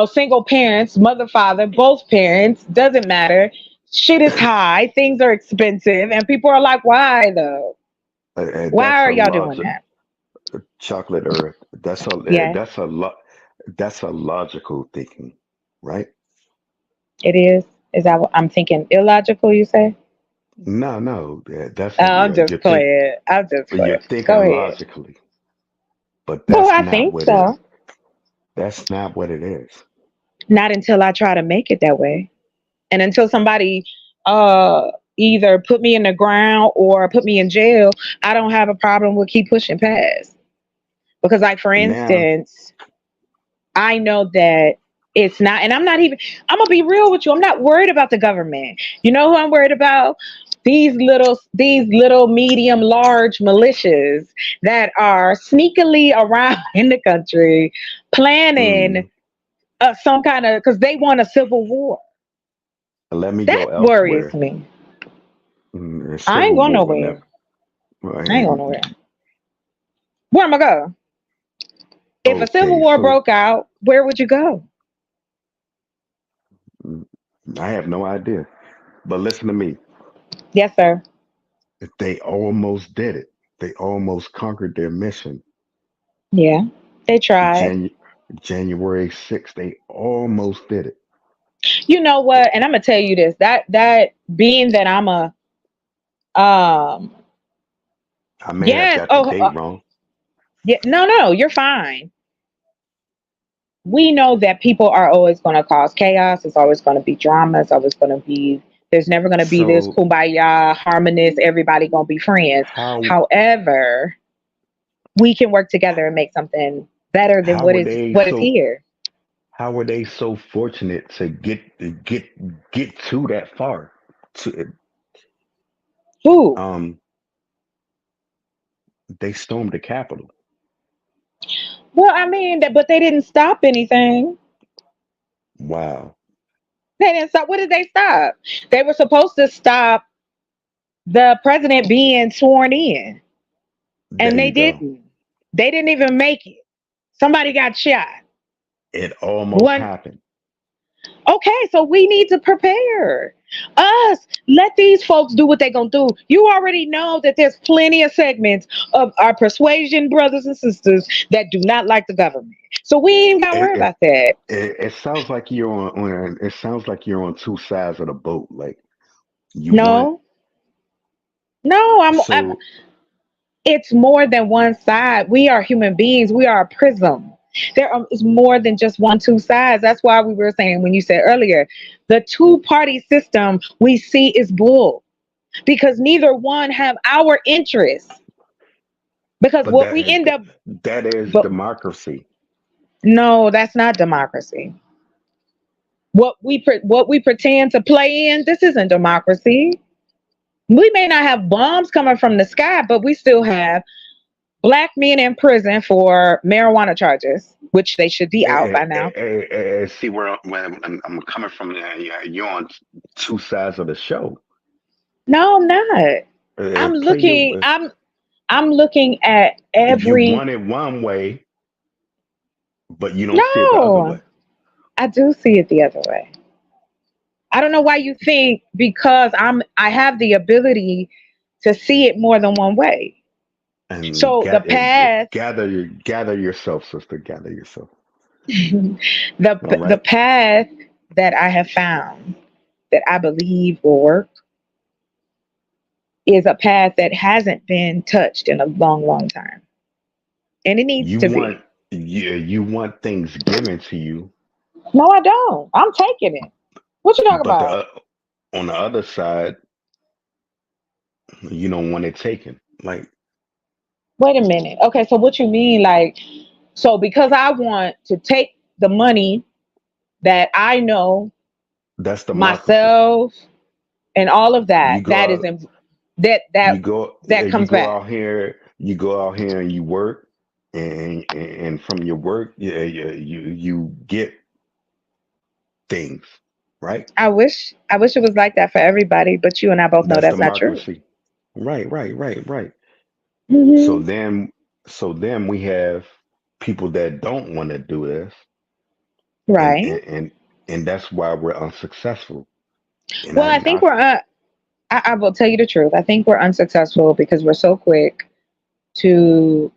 single parents, mother, father, both parents, doesn't matter. Shit is high, things are expensive, and people are like, why though? Why that's are a y'all doing logic. that? Chocolate Earth. Yeah, That's a logical thinking, right? it is. Is that what I'm thinking? Illogical, you say? No, no, that's Oh, a, I'm just playing. I'm just you're playing. Go thinking ahead. logically, but Well, that's I not think what it. so. That's not what it is. Not until I try to make it that way. And until somebody uh either put me in the ground or put me in jail, I don't have a problem with keep pushing past. Because like for Now, instance, I know that it's not, and I'm gonna be real with you. I'm not worried about the government. You know who I'm worried about? These little medium large militias that are sneakily around in the country planning mm, some kind of, because they want a civil war. let me That go worries elsewhere. me. The I ain't Civil going War never. nowhere. I ain't going Right. nowhere. Where am I go? If a civil Okay, war so broke out, where would you go? mm, I have no idea. But listen to me. Yes, sir. They almost did it. They almost conquered their mission. Yeah, they tried. Janu- January 6th, they almost did it. You know what? And I'm gonna tell you this. That being that I'm a um I may have yes. got the Oh, date wrong. yeah. No, no, you're fine. We know that people are always going to cause chaos. It's always going to be drama. It's always going to be. There's never going to be this So kumbaya, harmonious. Everybody going to be friends. how However, we can work together and make something better than how what were is they what is so here. how were they so fortunate to get to that far? To Who? um they stormed the Capitol. Well, I mean, but they didn't stop anything. Wow. They didn't stop. What did they stop? They were supposed to stop the president being sworn in, There and they you go. didn't. They didn't even make it. Somebody got shot. It almost One. happened. Okay, so we need to prepare us. Let these folks do what they're gonna do. You already know that there's plenty of segments of our persuasion brothers and sisters that do not like the government. So we ain't gotta It worry it, about that. it sounds like you're on it sounds like you're on two sides of the boat. Like you want No, no, I'm. so It's more than one side. We are human beings. We are a prism. Is more than just one, two sides. That's why we were saying when you said earlier, the two-party system we see is bull because neither one have our interests. Because but what we end up, that is but democracy. no, that's not democracy. What we pretend to play in, this isn't democracy. We may not have bombs coming from the sky, but we still have black men in prison for marijuana charges, which they should be out by now. See where I'm coming from. You're on two sides of the show. No, I'm not. I'm Play your. looking. I'm looking at You every. want it one way, but you don't see it the other way. No, I do see it the other way. I don't know why you think because I have the ability to see it more than one way. And So the path, gather yourself, sister. Gather yourself. All the right. path that I have found that I believe will work is a path that hasn't been touched in a long, long time, and it needs You to want be. you want things given to you, No, I don't. I'm taking it. What you talking but about? on the other side, you don't want it taken. Like Wait a minute. Okay, so what you mean, like, so because I want to take the money that I know that's democracy. myself and all of You that, go that is out, that you that go, that you comes go back. out here, and you work, and from your work, yeah, you get things, right? I wish it was like that for everybody, but you and I both know That's that's not true. democracy. Right. So Hmm. then, we have people that don't want to do this, and Right. and and, and that's why we're unsuccessful. And Well, I think we're. I will tell you the truth. I think we're unsuccessful because we're so quick to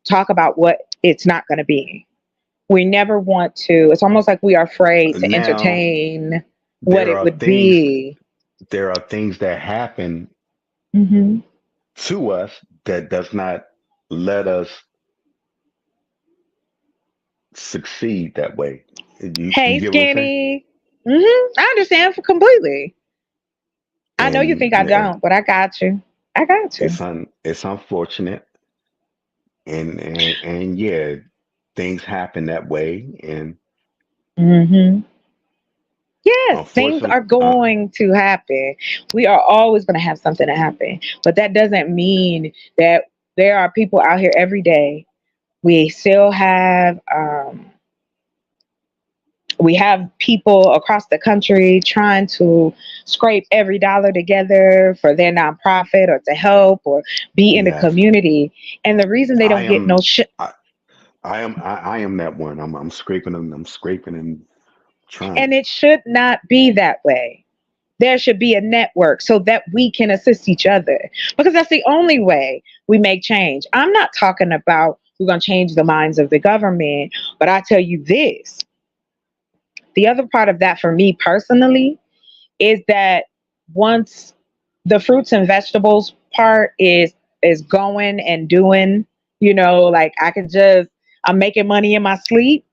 talk about what it's not going to be. We never want to. It's almost like we are afraid to now entertain what there it are would things be. that happen Hmm. to us that does not let us succeed that way. You Hey, get what I'm saying? skinny. I understand for completely. I know you And think I don't, but I got you. I got you. it's unfortunate, and yeah, things happen that way, and Hmm. Yes, things unfortunately, are going to happen. We are always going to have something to happen, but that doesn't mean that there are people out here every day. We still have we have people across the country trying to scrape every dollar together for their nonprofit or to help or be in the yes, community. And the reason they I don't get no am. shit, I am that one. I'm scraping and I'm scraping and trying. and it should not be that way. There should be a network so that we can assist each other because that's the only way we make change. I'm not talking about we're going to change the minds of the government, but I tell you this, the other part of that for me personally is that once the fruits and vegetables part is going and doing, like I could just I'm making money in my sleep,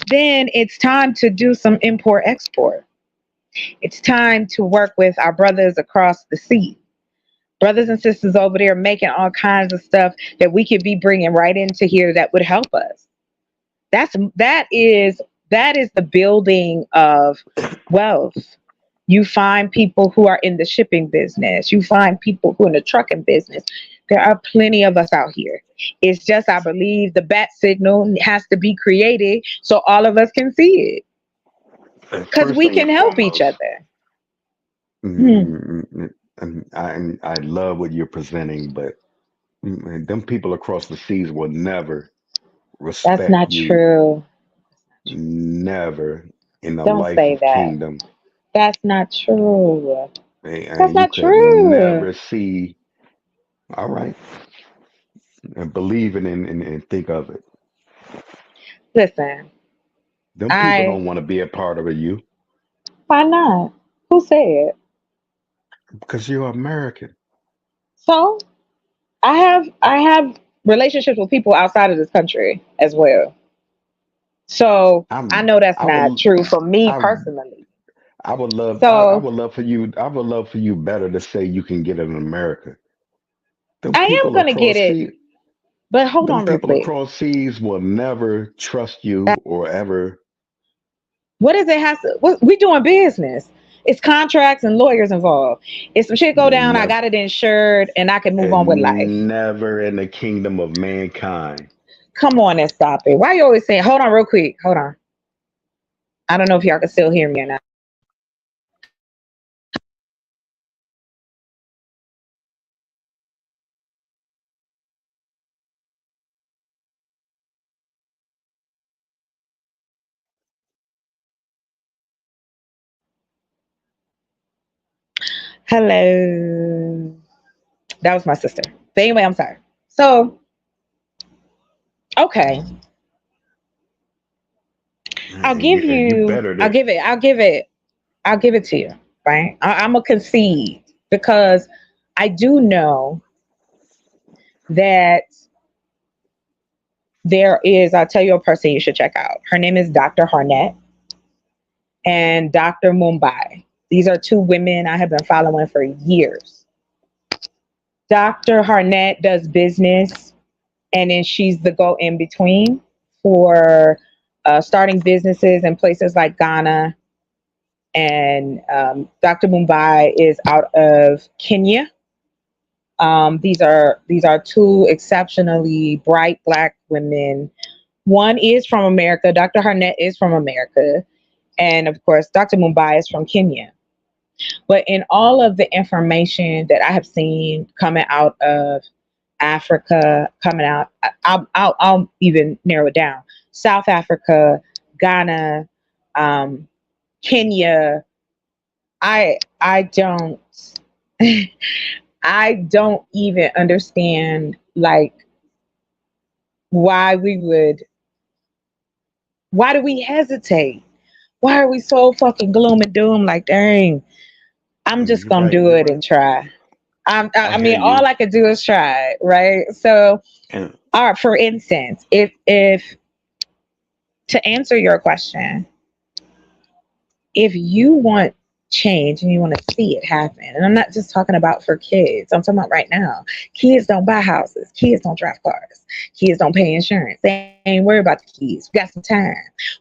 then it's time to do some import export. It's time to work with our brothers across the sea, brothers and sisters over there making all kinds of stuff that we could be bringing right into here that would help us. That is the building of wealth. You find people who are in the shipping business. You find people who are in the trucking business. There are plenty of us out here. It's just I believe the bat signal has to be created so all of us can see it because First we thing can and help each foremost, other. Hmm. and I love what you're presenting, but them people across the seas will never That's respect not you, true. never in the Don't life say of that. kingdom. That's not true. That's And you not could true. never see, all right, and believe it and think of it. Listen, Them people I don't want to be a part of you why not? Who said? because you're American. So I have relationships with people outside of this country as well. So I I'm, know that's I not would, true for me I, personally. I So would love for you, better to say you can get it in America. Them I am people gonna get across it, sea, but hold them on real people quick. across seas will never trust you or ever. What does it have to? What, we doing business? It's contracts and lawyers involved. If some shit go down, I Never, got it insured and I can move on with life. and never in the kingdom of mankind. Come on and stop it. Why you always saying, hold on real quick, hold on. I don't know if y'all can still hear me or not. Hello. That was my sister. But anyway, I'm sorry. So, okay. I'll give You you, better to. I'll give it to you, right? I'm a concede because I do know that there is, I'll tell you a person you should check out. Her name is Dr. Harnett and Dr. Mumbai. These are two women I have been following for years. Dr. Harnett does business, and then she's the go in between for starting businesses in places like Ghana. And Dr. Mumbai is out of Kenya. These are two exceptionally bright black women. One is from America. Dr. Harnett is from America, and of course, Dr. Mumbai is from Kenya. But in all of the information that I have seen coming out of Africa, coming out, I'll even narrow it down: South Africa, Ghana, um, Kenya. I don't I don't even understand like why we would why do we hesitate? Why are we so fucking gloom and doom? Like, dang, I'm just You're gonna right. do You're it right. and try. I I hear mean, all you. I could do is try, right? So, And all right, for instance, if to answer your question, if you want change and you want to see it happen, and I'm not just talking about for kids, I'm talking about right now. Kids don't buy houses, kids don't drive cars, kids don't pay insurance. They ain't worried about the kids. We got some time.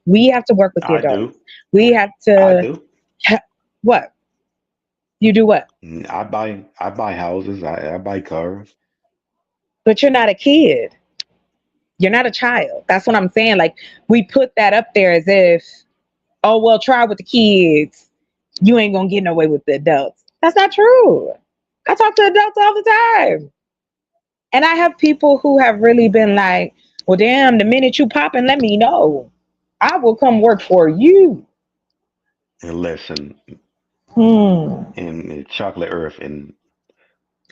We have to work with the I adults. do. We have I to do. what? You do what? I buy houses. I buy cars. But you're not a kid. You're not a child. That's what I'm saying. Like we put that up there as if, oh well, try with the kids. You ain't gonna get no way with the adults. That's not true. I talk to adults all the time. And I have people who have really been like, well, damn, the minute you pop and let me know, I will come work for you. And listen, Hmm. and chocolate earth, and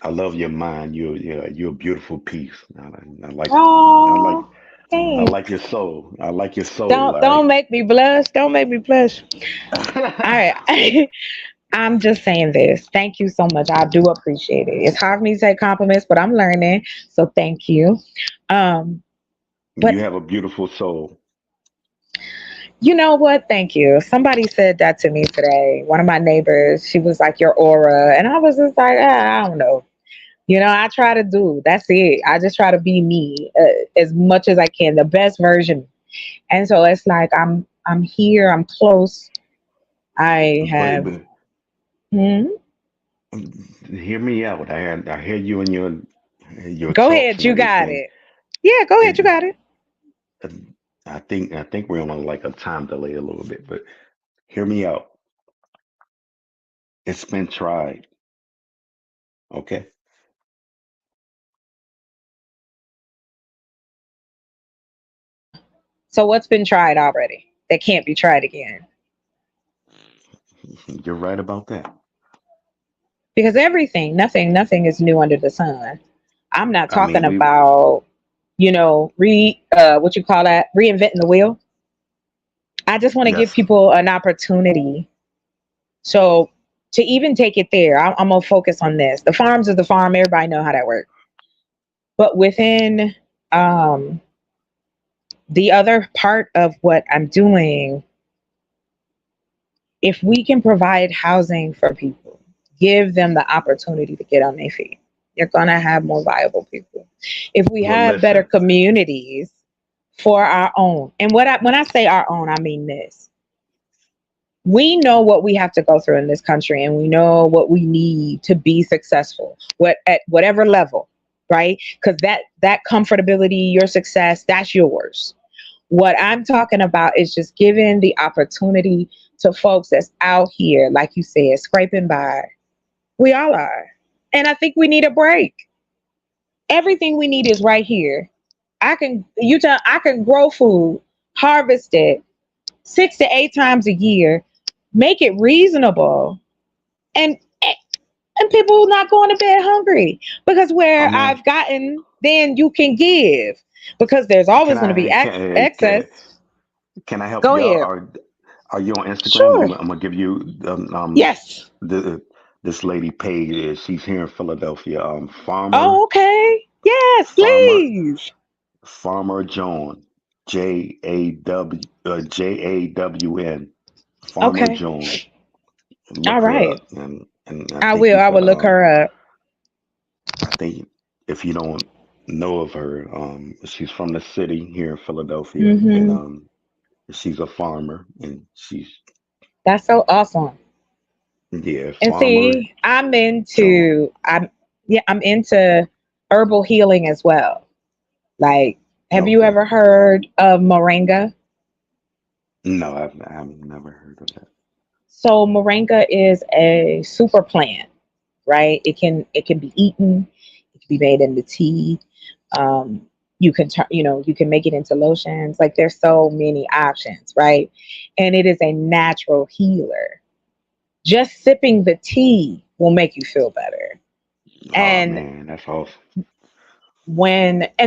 I love your mind. You're a beautiful piece. I like Oh, I thanks. like your soul. I like your soul. Don't All right. don't make me blush. Don't make me blush. All right. I'm just saying this. Thank you so much. I do appreciate it. It's hard for me to take compliments, but I'm learning. So thank you. Um, You but have a beautiful soul. you know what? Thank you. Somebody said that to me today. One of my neighbors, she was like, your aura. And I was just like, I don't know. I try to do. That's it. I just try to be me as much as I can, the best version. And so it's like I'm here. I'm close. I have. But Hmm? hear me out. I hear you and your Go talks ahead. and You got everything. it. Yeah, go ahead. You And got it. I think we're on like a time delay a little bit, but hear me out. It's been tried. Okay. So what's been tried already that can't be tried again? You're right about that. Because nothing is new under the sun. I'm not I talking mean, we about, what you call that, reinventing the wheel. I just want to give yes. people an opportunity. So to even take it there, I'm gonna focus on this. The farms is the farm. Everybody know how that works. But within um, the other part of what I'm doing, if we can provide housing for people, give them the opportunity to get on their feet, you're gonna have more viable people. If we Well, have better listen. communities for our own, and when I say our own, I mean this. We know what we have to go through in this country, and we know what we need to be successful, what at whatever level, right? Because that comfortability, your success, that's yours. What I'm talking about is just giving the opportunity to folks that's out here, like you said, scraping by. We all are. And I think we need a break. Everything we need is right here. I can grow food, harvest it 6 to 8 times a year, make it reasonable, and and people not going to bed hungry. Because I where mean, I've gotten, then you can give. Because there's can always going to be I can excess. can I help Go you out? ahead. Are you on Instagram? Sure. I'm gonna give you Yes. the this lady Paige. She's here in Philadelphia. Oh, okay. Yes, Farmer please. Farmer John, JAWN, Farmer Okay. John. All Look her right. up, and I I think will. you I could. will look her up. I think if you don't know of her, she's from the city here in Philadelphia, and Hmm. she's a farmer, and she's That's so awesome. yeah, And Farmer see, John. I'm into herbal healing as well. Like, have you Okay, ever heard of moringa? no, I've never heard of that. So moringa is a super plant, right? It can be eaten, it can be made into tea. Um, you can you can make it into lotions. Like there's so many options, right? And it is a natural healer. Just sipping the tea will make you feel better. Oh And man, that's awesome.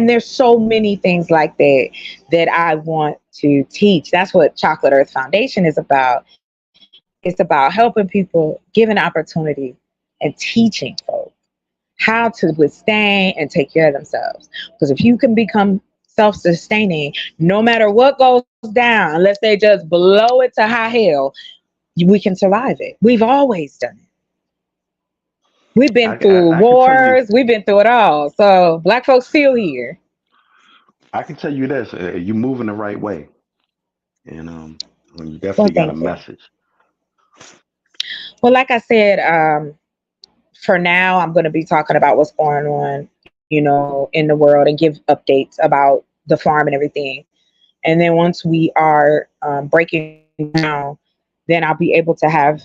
there's so many things like that that I want to teach. That's what Chocolate Earth Foundation is about. It's about helping people, giving opportunity, and teaching folks how to withstand and take care of themselves. Because if you can become self-sustaining, no matter what goes down, unless they just blow it to high hell, we can survive it. We've always done it. We've been through I can tell you, wars. We've been through it all. So black folks still here. I can tell you this: you move in the right way, and when you Well, definitely got a thank you. message. Well, like I said, for now, I'm going to be talking about what's going on, in the world and give updates about the farm and everything. And then once we are breaking down, then I'll be able to have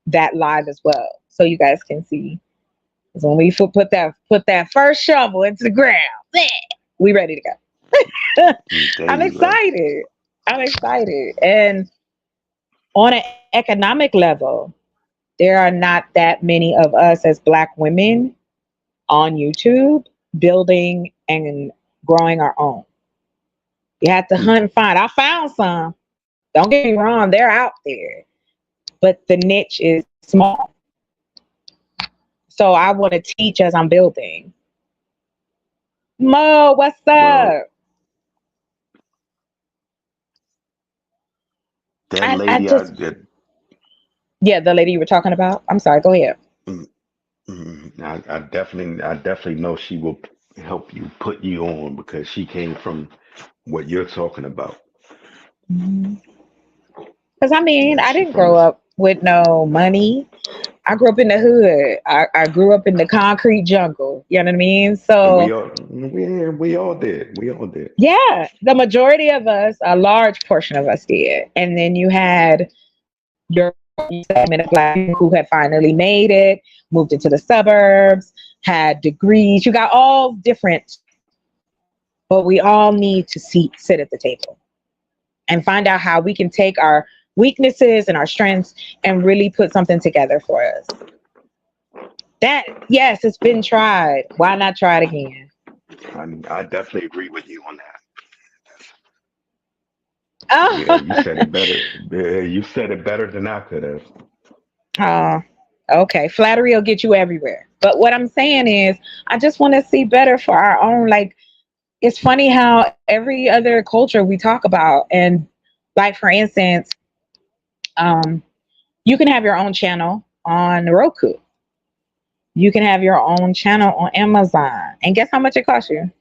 that live as well, so you guys can see. 'Cause when we put that first shovel into the ground, we ready to go. There I'm you go. excited. I'm excited. And on an economic level, there are not that many of us as Black women on YouTube building and growing our own. You have to hunt and find. I found some. Don't get me wrong, they're out there, but the niche is small. So I want to teach as I'm building. Mo, what's Well, up? that I lady just, out there. yeah, the lady you were talking about. I'm sorry, go ahead. I definitely know she will help you put you on because she came from what you're talking about. Because I mean, Yeah, I she didn't from grow this. up with no money. I grew up in the hood. I grew up in the concrete jungle. You know what I mean? We So all, we all did. We all did. yeah, the majority of us, a large portion of us did. And then you had your segment of Black people who had finally made it, moved into the suburbs, had degrees. You got all different, but we all need to sit at the table and find out how we can take our weaknesses and our strengths and really put something together for us. That, yes, it's been tried. Why not try it again? I definitely agree with you on that. Yeah, Oh, you said it better. Yeah, you said it better than I could have. oh, okay. Flattery will get you everywhere. But what I'm saying is, I just want to see better for our own. Like, it's funny how every other culture we talk about, and like for instance, um, you can have your own channel on Roku. You can have your own channel on Amazon. And guess how much it costs you?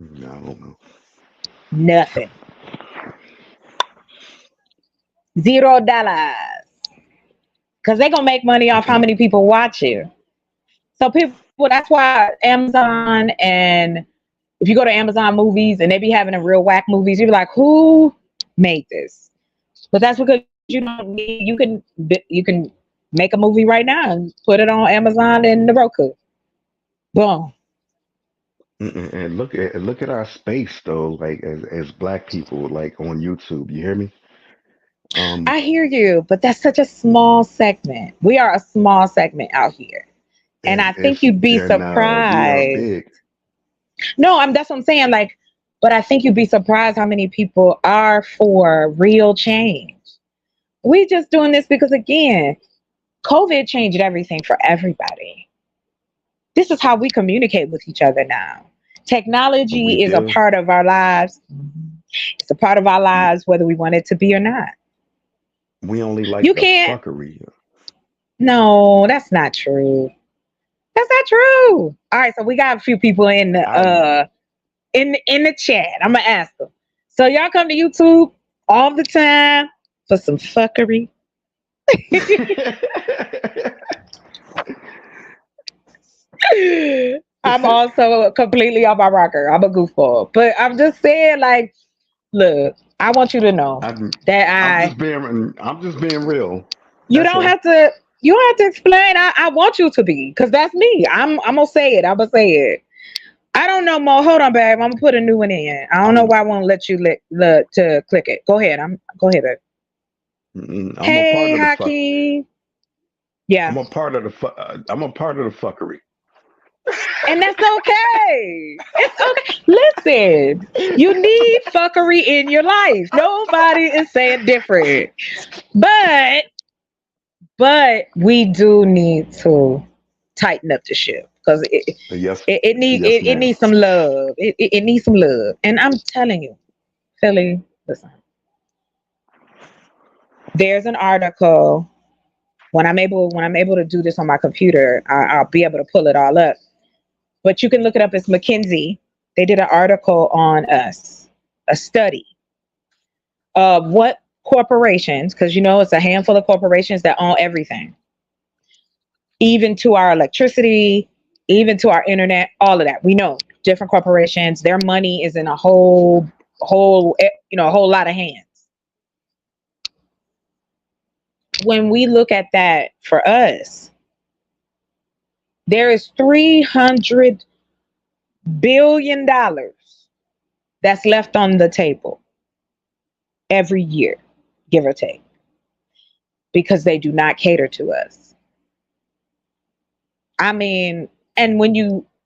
I don't know. Nothing. $0. Because they're gonna make money off how many people watch you. So people, that's why Amazon, and if you go to Amazon movies and they be having a real whack movies, you be like, who made this? But that's because you don't need, you can make a movie right now and put it on Amazon and the Roku. Boom. And look at our space though, like as black people, like on YouTube. You hear me? Um, I hear you, but that's such a small segment. We are a small segment out here. And I think you'd be and we are surprised. big. No, that's what I'm saying. Like, but I think you'd be surprised how many people are for real change. We just doing this because again, COVID changed everything for everybody. This is how we communicate with each other now. We Technology is a do. part of our lives. It's a part of our lives, whether we want it to be or not. We only You like the can't. fuckery. No, that's not true. That's not true. All right, so we got a few people in the I in the chat. I'm gonna ask them. So y'all come to YouTube all the time for some fuckery. I'm also completely off my rocker. I'm a goofball, but I'm just saying, like, look, I want you to know I'm that I'm just being real. you That's don't all. have to. You don't have to explain. I want you to be, because that's me. I'm gonna say it. I'm gonna say it. I don't know, Mo. Hold on, babe. I'm gonna put a new one in. I don't know I'm why I won't let you to click it. Go ahead. Go ahead, babe. I'm a part Hey, of the fuck. Hakeem. Yeah, I'm a part of the fuckery. and that's okay. It's okay. Listen, you need fuckery in your life. Nobody is saying different, but we do need to tighten up the ship because Yes, it, yes, it ma'am. needs some love. It needs some love, and I'm telling you, Philly. Listen, there's an article. When I'm able to do this on my computer, I'll be able to pull it all up. But you can look it up. It's McKinsey. They did an article on us, a study of what corporations, because it's a handful of corporations that own everything, even to our electricity, even to our internet, all of that. We know different corporations, their money is in a whole lot of hands. When we look at that for us, there is $300 billion that's left on the table every year, give or take, because they do not cater to us. I mean, and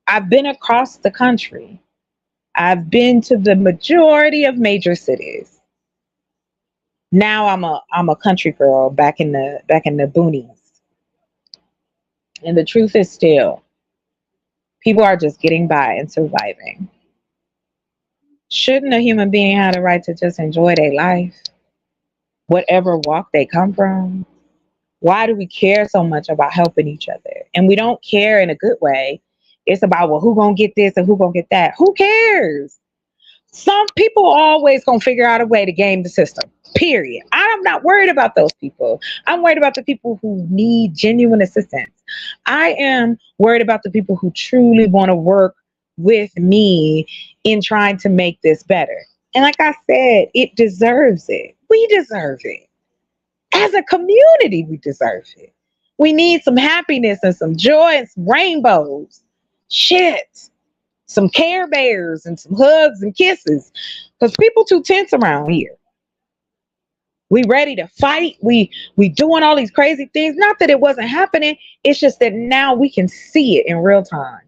I've been across the country. I've been to the majority of major cities. Now I'm a country girl back in the boonies. And the truth is still, people are just getting by and surviving. Shouldn't a human being have the right to just enjoy their life, whatever walk they come from? Why do we care so much about helping each other? And we don't care in a good way. It's about, well, who gonna get this and who gonna get that? Who cares? Some people always gonna figure out a way to game the system. Period. I'm not worried about those people. I'm worried about the people who need genuine assistance. I am worried about the people who truly want to work with me in trying to make this better. And like I said, it deserves it. We deserve it. As a community, we deserve it. We need some happiness and some joy and some rainbows. Shit. Some Care Bears and some hugs and kisses. Because people too tense around here. We ready to fight. We doing all these crazy things. Not that it wasn't happening. It's just that now we can see it in real time.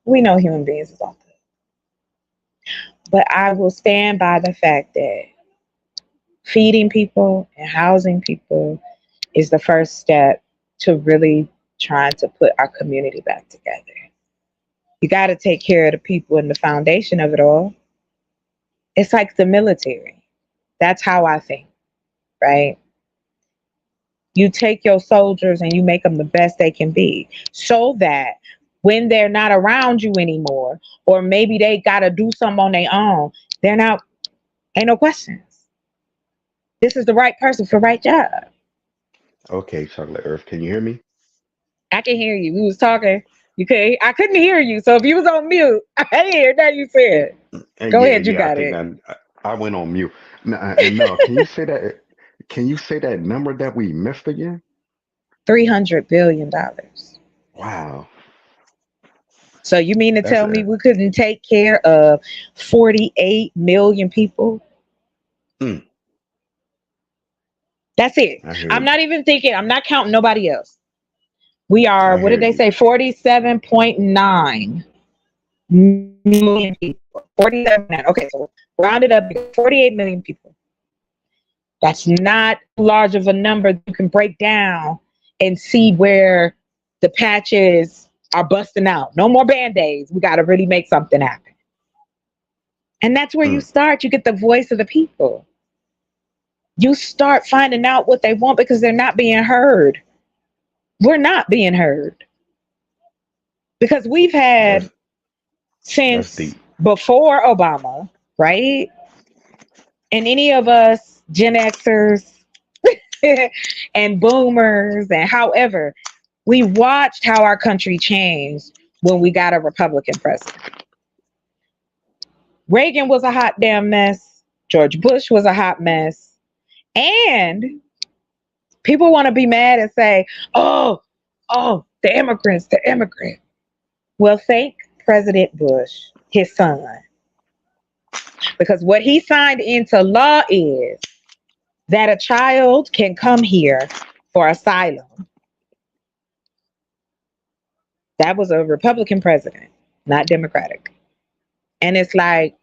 We know human beings is awful. But I will stand by the fact that feeding people and housing people is the first step to really trying to put our community back together. You got to take care of the people and the foundation of it all. It's like the military. That's how I think, right? You take your soldiers and you make them the best they can be so that when they're not around you anymore, or maybe they got to do something on their own, they're not, ain't no questions. This is the right person for the right job. Okay, Chocolate Earth, can you hear me? I can hear you. We was talking. You could I couldn't hear you. So if you was on mute, I didn't hear that you said. Go Yeah, ahead, you yeah. I got think it. I went on mute. No, and no, can you say that? Can you say that number that we missed again? $300 billion. Wow. So you mean to That's tell me we couldn't take care of 48 million people? mm, That's it. I hear I'm you. not even thinking, I'm not counting nobody else. We are, I what did hear they you. say? 47.9 million people. 47. Okay, so round it up, 48 million people. That's not large of a number you can break down and see where the patches are busting out. No more band-aids. We got to really make something happen. And that's where you Mm, start. You get the voice of the people. You start finding out what they want because they're not being heard. We're not being heard because we've had that's that's since deep. before Obama, right? And any of us Gen Xers and boomers and however, we watched how our country changed when we got a Republican president. Reagan was a hot damn mess. George Bush was a hot mess. And people want to be mad and say, oh, the immigrants, the immigrant. Well, thank President Bush, his son, because what he signed into law is that a child can come here for asylum. That was a Republican president, not Democratic. And it's like,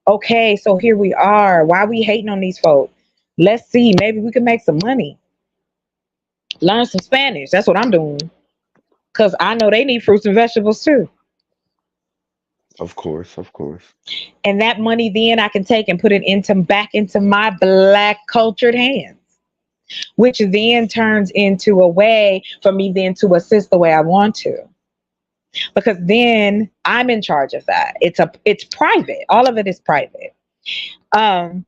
okay, so here we are. Why are we hating on these folks? Let's see. Maybe we can make some money. Learn some Spanish. That's what I'm doing. Because I know they need fruits and vegetables too. Of course, of course. And that money then I can take and put it into back into my black cultured hands, which then turns into a way for me then to assist the way I want to. Because then I'm in charge of that. It's private. All of it is private. Um,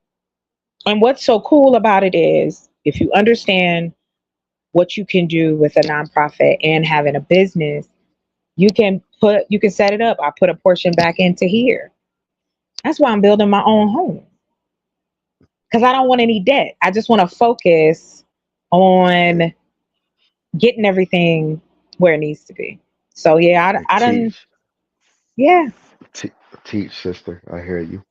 and what's so cool about it is if you understand what you can do with a nonprofit and having a business, you can set it up. I put a portion back into here. That's why I'm building my own home. Because I don't want any debt. I just want to focus on getting everything where it needs to be. So yeah, I don't, Teach, yeah. te- teach, sister. I hear you.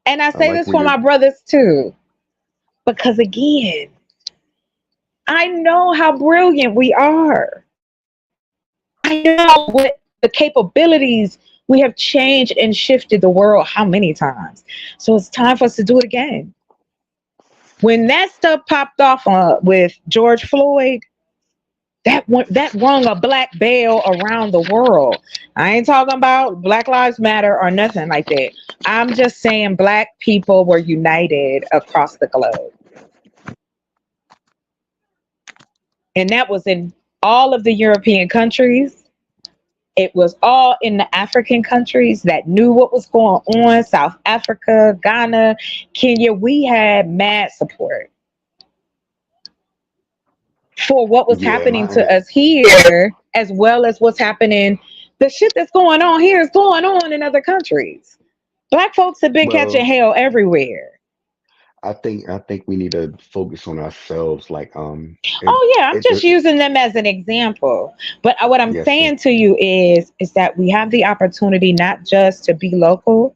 And I I say like this where for you're. my brothers too, because again, I know how brilliant we are. I know what the capabilities we have changed and shifted the world how many times. So it's time for us to do it again. When that stuff popped off with George Floyd, that rung a black bell around the world. I ain't talking about Black Lives Matter or nothing like that. I'm just saying black people were united across the globe. And that was in all of the European countries. It was all in the African countries that knew what was going on. South Africa, Ghana, Kenya. We had mad support for what was Yeah, happening my to us here, as well as what's happening. The shit that's going on here is going on in other countries. Black folks have been catching well, hell everywhere. I think we need to focus on ourselves. Like it Oh yeah, I'm it, just it using them as an example. But what I'm yes, saying to you is that we have the opportunity not just to be local,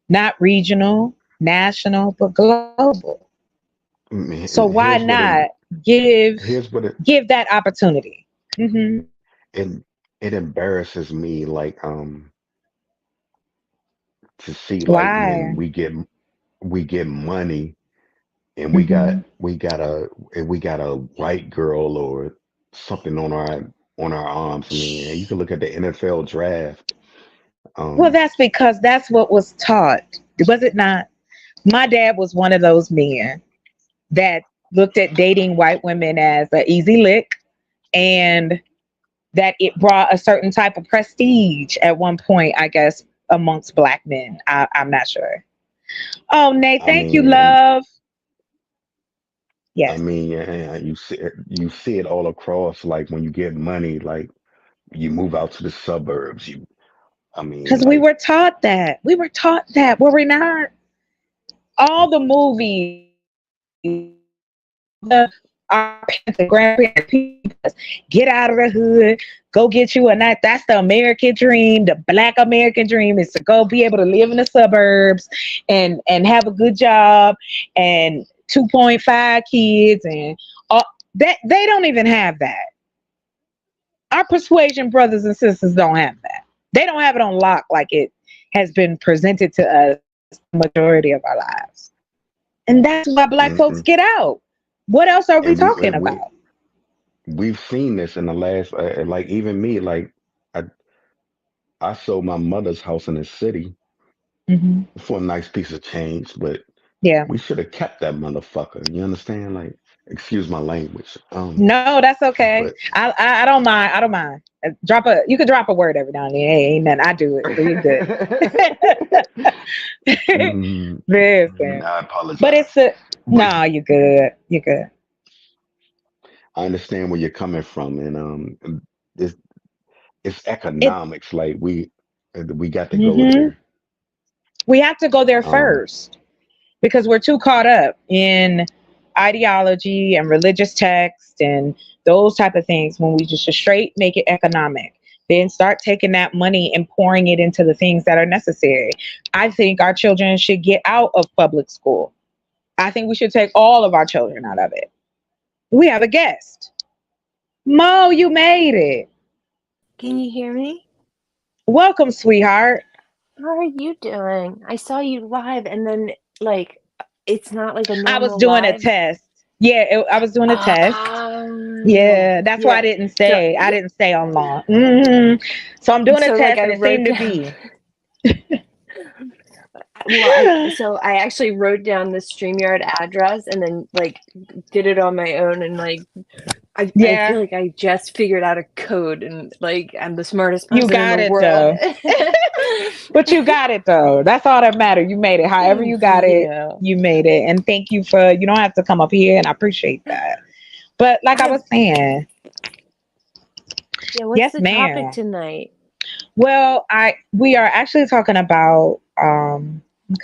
not regional, national, but global. So why here's what not it give here's what it give that opportunity? Hmm. it it embarrasses me like to see like when Why? we get money and Hmm. we got a white girl or something on our arms. I mean, you can look at the NFL draft. Well, Um, that's because that's what was taught, was it not? My dad was one of those men that looked at dating white women as an easy lick, and that it brought a certain type of prestige at one point, I guess, amongst black men. I'm not sure. Oh, Nate, I thank you, mean, and love. I Yes, mean, you see it all across. Like when you get money, like you move out to the suburbs. I mean, because we like were taught that. We were taught that. Were we not? All the movies, all the our parents and grandparents teach us, get out of the hood, go get you a night. That's the American dream. The Black American dream is to go be able to live in the suburbs and have a good job and 2.5 kids and all that. They don't even have that. Our persuasion brothers and sisters don't have that. They don't have it on lock like it has been presented to us the majority of our lives. And that's why black folks mm-mm. get out. What else are we And talking about? we've seen this in the last, like even me, like I I sold my mother's house in the city Hmm. for a nice piece of change, but Yeah. we should have kept that motherfucker. You understand? Like, excuse my language. No, that's okay. But I don't mind. I don't mind. Drop a. You could drop a word every now and then. Hey, ain't nothing. I do it, so you're good. Listen, I but apologize. it's a But no. You're good. You're good. I understand where you're coming from, and it's it's It. economics. Like we got to go Hmm. there. We have to go there Um, first because we're too caught up in ideology and religious text and those type of things when we just should straight make it economic, then start taking that money and pouring it into the things that are necessary. I think our children should get out of public school. I think we should take all of our children out of it. We have a guest. Mo, you made it. Can you hear me? Welcome, sweetheart. How are you doing? I saw you live and then like it's not like a I was normal doing a live. test. Yeah, I was doing a test. Yeah, that's why I Yeah. didn't So stay. I didn't stay on long. So I'm doing a so like test, I and it wrote seemed to down be. well I actually wrote down the StreamYard address and then like did it on my own and like I Yeah, feel like I just figured out a code and like I'm the smartest you person in got the it world. though. But you got it though. That's all that matters. You made it. However you Thank got it, you. you made it. And thank you for. You don't have to come up here, and I appreciate that. But like I Yeah, was saying, yeah, what's yes, the topic ma'am. tonight? Well, I we are actually talking about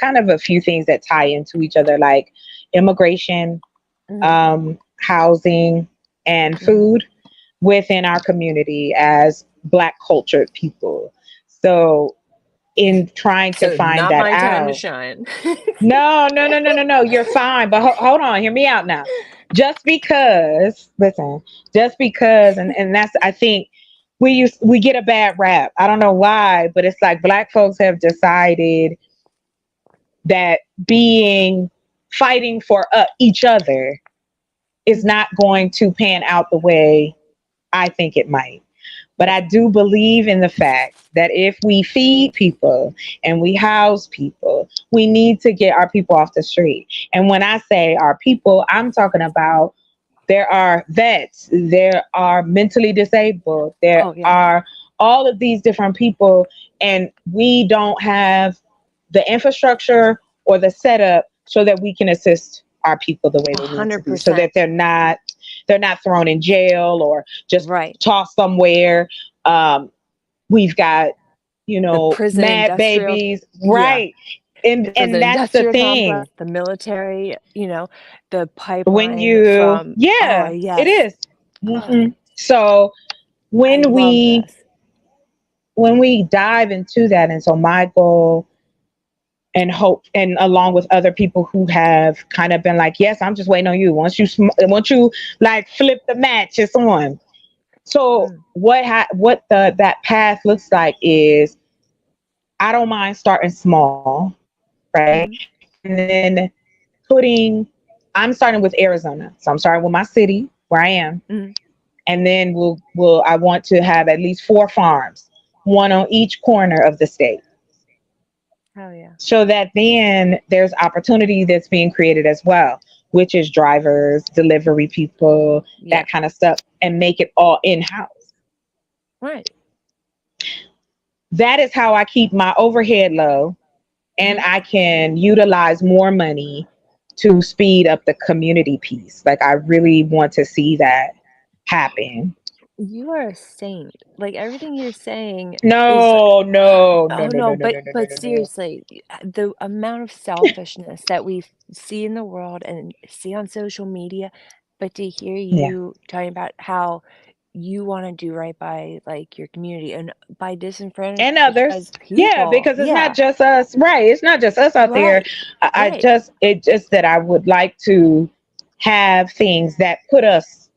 kind of a few things that tie into each other, like immigration, Hmm. housing, and Hmm. food within our community as Black cultured people. So, in trying to So find not that my time to out, shine. no, no, no, no, no, no, you're fine. But hold on, hear me out now. Just because, listen, just because, and that's, I think we get a bad rap. I don't know why, but it's like Black folks have decided that being fighting for each other is not going to pan out the way I think it might. But I do believe in the fact that if we feed people and we house people, we need to get our people off the street. And when I say our people, I'm talking about there are vets, there are mentally disabled, there Oh yeah. are all of these different people, and we don't have the infrastructure or the setup so that we can assist our people the way A they need to hundred be, so that percent. they're not thrown in jail or just Right. tossed somewhere. um, we've got The prison mad industrial, babies, yeah. right? and The prison and that's the industrial complex, thing. the military, the When pipeline you from, oh Yeah, it yes. is. Oh, So I when love we this. when we dive into that, and so my goal and hope, and along with other people who have kind of been like, yes, I'm just waiting on you. Once you like flip the match, it's on. So Mm, what that path looks like is, I don't mind starting small, right? mm, And then putting I'm starting with Arizona. So I'm starting with my city where I am. mm. And then I want to have at least 4 farms, one on each corner of the state. Oh yeah. So that then there's opportunity that's being created as well, which is drivers, delivery people, Yeah. that kind of stuff, and make it all in house. Right. That is how I keep my overhead low and I can utilize more money to speed up the community piece. Like I really want to see that happen. You are a saint. Like everything you're saying is No, no, no, oh no, no, no, no, but no, no, no, but no, no. seriously, the amount of selfishness that we see in the world and see on social media, but to hear Yeah. you talking about how you want to do right by like your community and by And others. disenfranchised Yeah, people. because it's not Yeah, just us. Right. It's not just us out there. right, I right. just, it just that I would like to have things that put us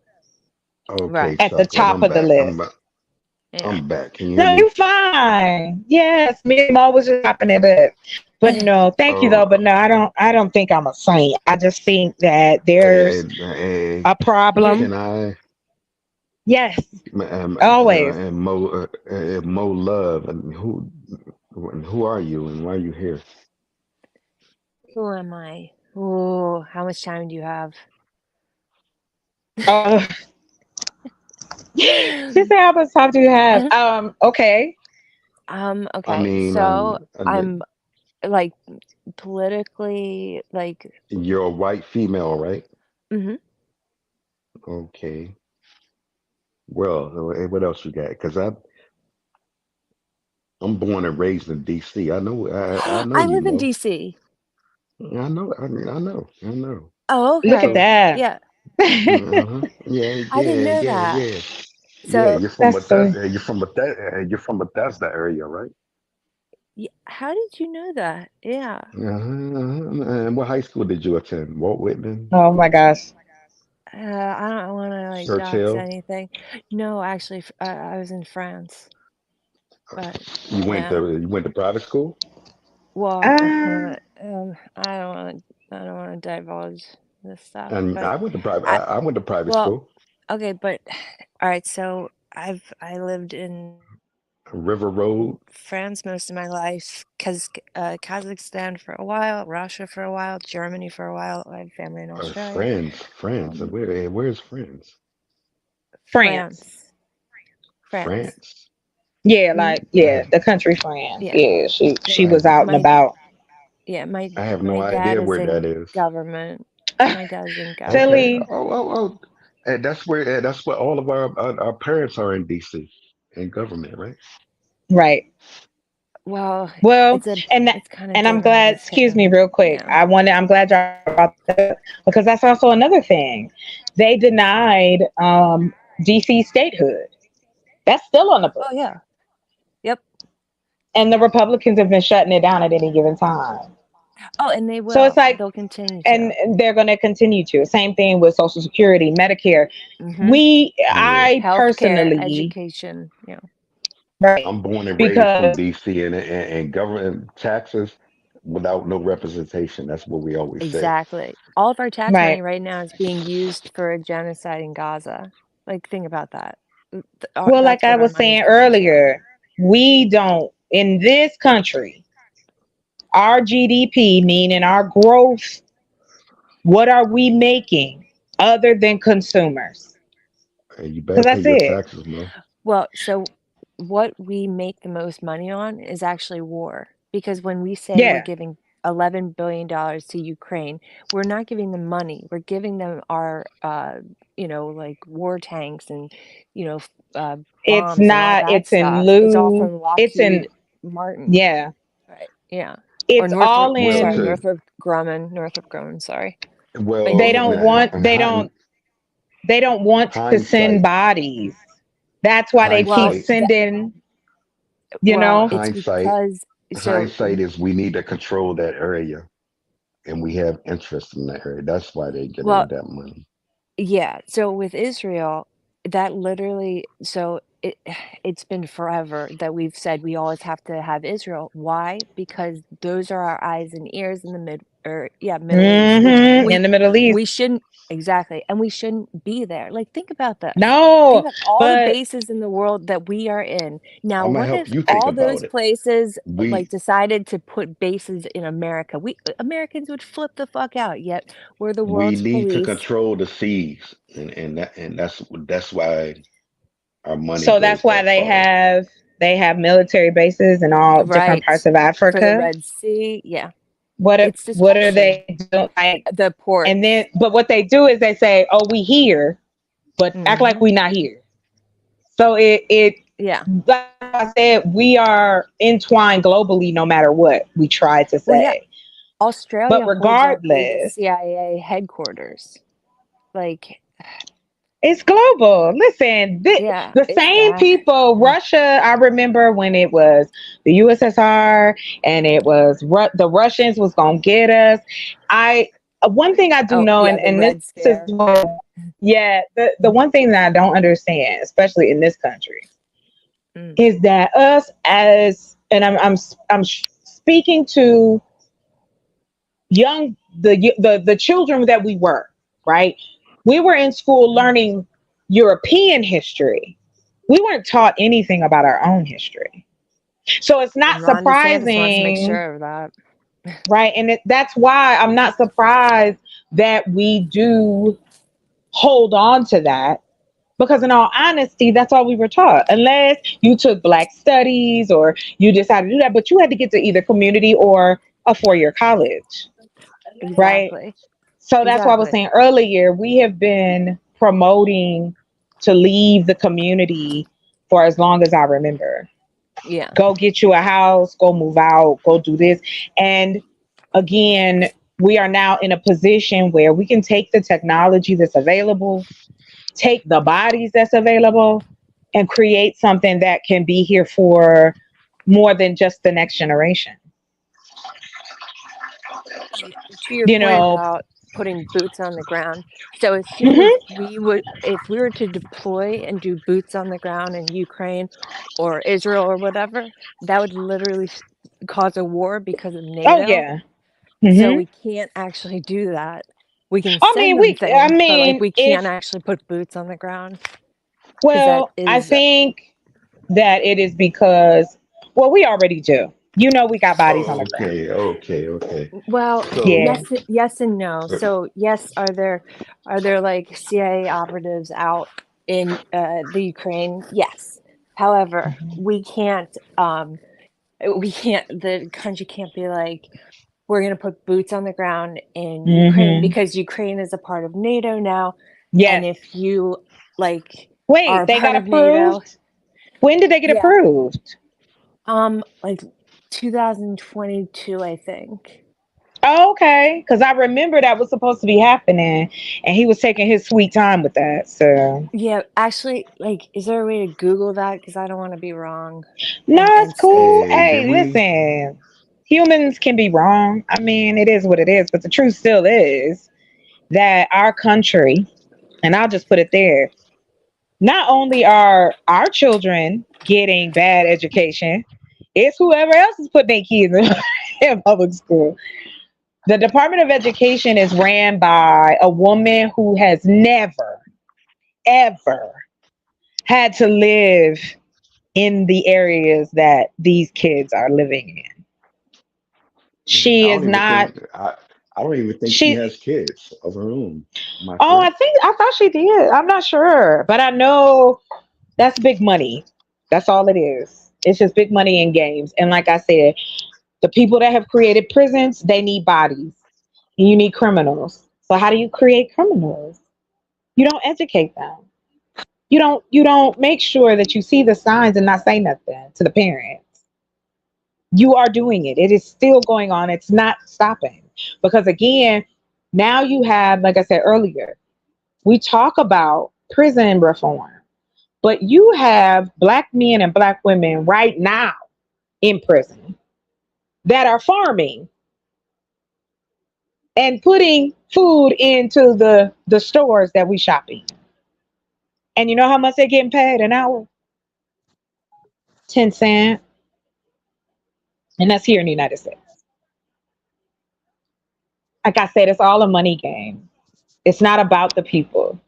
Okay, Right. at the chocolate. top I'm of the back. list. Yeah. I'm back. Can you hear No, me? you fine. Yes, me and Mo was just popping it up. But no, thank you though. Oh, But no, I don't think I'm a saint. I just think that there's hey, a You're problem. can I Yes, always. and Mo Love and who are you and why are you here? who am I? Oh, how much time do you have? Oh, she said, "How much time do you have?" Okay. I Okay, mean, so I did- I'm like politically like you're a white female, right? hmm Okay. Well, what else you got? Because I'm born and raised in D.C. I know I you, live in Mo. DC. I know. I know. Oh, Look at okay. So, that. Yeah, uh-huh. Yeah, I didn't yeah, know yeah, that. yeah. Yeah, So, you're from That's so. Bethesda. You're from Bethesda area, right? how did you know that? Yeah. And what high school did you attend? Walt Whitman, Oh my gosh. I don't want to like dox Churchill. anything. No, actually, I was in France, but yeah. You went to private school? Well, Um. I don't want to divulge this stuff, And but I I went to private well, school. okay, but all right. So I lived in River Road, France most of my life, Kazakhstan for a while, Russia for a while, Germany for a while. I have family in Australia. France. Um, Where's France? France. France, France. France. Yeah, Hmm. like yeah, the country France. Yeah, Yeah, she I was have out and my about. yeah I have no my dad idea is where that in is. government. My dad's in Okay. government. Philly. And that's where all of our parents are in DC, in government, right? Right. Well, Well, and it's kind of and I'm divided glad. Excuse too. me, real quick. Yeah. I'm glad y'all brought that up because that's also another thing. They denied DC statehood. That's still on the Oh books, yeah. Yep. and the Republicans have been shutting it down at any given time. Oh, and they So it's will. like, They'll continue and to. they're going to continue to. Same thing with Social Security, Medicare. Mm-hmm. Yeah. I Healthcare, personally, education. Yeah. right, I'm born and raised from because DC and government taxes without no representation. That's what we always say. Exactly. All of our tax money right. right now is being used for a genocide in Gaza. Like, think about that. Well, like That's I what our was money's saying going to. earlier, we don't in this country. Our GDP, meaning our growth, what are we making other than consumers? And you Because better pay that's your it. taxes, Mo. Well, so what we make the most money on is actually war. Because when we say we're Yeah, giving $11 billion to Ukraine, we're not giving them money. We're giving them our, like war tanks and, you know, f- uh, it's bombs and all not. that It's in stuff. It's all lieu. from It's in Lockheed Martin. yeah. Right. Yeah. Or It's all Well, in. Northrop Grumman, sorry. But They well, don't yeah. want. in They don't want to send hindsight, bodies. That's why they keep Well, hindsight, sending. You well, know. it's hindsight, because so hindsight is we need to control that area, and we have interest in that area. That's why they're well, giving that money. yeah, so with Israel, that literally so it's been forever that we've said we always have to have Israel. Why? Because those are our eyes and ears in the Middle East, which In the Middle East. we shouldn't exactly, and we shouldn't be there. Like think about this. Think No, about all the but bases in the world that we are in. Now, I'm gonna what help if you think all about those it. places like We decided to put bases in America? We Americans would flip the fuck out. Yet we're the we world's need to police. control the seas, and that's why our money so that's goes why that they far. have. They have military bases in all different Right. parts of For the Africa. Red Sea. Yeah. What It's what are destruction. they doing? Like, The and then, ports. but what they do is they say, "Oh, we here," but act like Hmm. we not here. So it Yeah. like I said, we are entwined globally, no matter what we try to Well, yeah. say. But Australia holds up the regardless, CIA headquarters. Like, it's global. Listen, yeah, the it's same bad. people, Russia, I remember when it was the USSR and it was the Russians was going to get us. I One thing I do Oh, know, yeah, the and this Red is Scare. what, yeah, the one thing that I don't understand, especially in this country, Mm. is that us as, and I'm speaking to young the children that we were, right? We were in school learning European history. We weren't taught anything about our own history. So it's And not Ron DeSantis wants to make surprising, sure of that. right? And that's why I'm not surprised that we do hold on to that, because in all honesty, that's all we were taught. Unless you took black studies or you decided to do that, but you had to get to either community or a 4-year college, right? Exactly. So that's why I was Exactly. saying earlier, we have been promoting to leave the community for as long as I remember. Yeah. Go get you a house, go move out, go do this. And again, we are now in a position where we can take the technology that's available, take the bodies that's available, and create something that can be here for more than just the next generation. To your You point know, about putting boots on the ground. So as soon as mhm. if we were to deploy and do boots on the ground in Ukraine or Israel or whatever, that would literally cause a war because of Oh NATO. yeah. So Hmm. we can't actually do that. We can I send mean, them things, but like we can't if, actually put boots on the ground because that well, I is, think that it is because, well, we already do. You know, we got bodies on the ground. Okay, okay, okay. well, Yeah. So, yes and no. uh, So yes, are there like CIA operatives out in the Ukraine? Yes. However, the country can't be like, we're going to put boots on the ground in Ukraine Hmm. because Ukraine is a part of NATO now. And Yes. if you like are Wait, a they part got of NATO, approved? When did they get yeah, approved? like 2022, I think. Oh, okay. Because I remember that was supposed to be happening and he was taking his sweet time with that. So, Yeah, actually, like, is there a way to Google that? Because I don't want to be wrong no, and it's say, cool. hey, Hey, did we? listen, humans can be wrong. I mean, it is what it is. But the truth still is that our country, and I'll just put it there, not only are our children getting bad education, it's whoever else is putting their kids in public school. The Department of Education is ran by a woman who has never, ever had to live in the areas that these kids are living in. I She is don't even not, think I don't even think she she, has kids of her own. Am I oh, correct? I thought she did. I'm not sure, but I know that's big money. That's all it is. It's just big money in games. And like I said, the people that have created prisons, they need bodies. And you need criminals. So how do you create criminals? You don't educate them. You don't make sure that you see the signs and not say nothing to the parents. You are doing it. It is still going on. It's not stopping. Because again, now you have, like I said earlier, we talk about prison reform, but you have black men and black women right now in prison that are farming and putting food into the stores that we shop in. And you know how much they're getting paid an hour? 10 cents. And that's here in the United States. Like I said, it's all a money game. It's not about the people.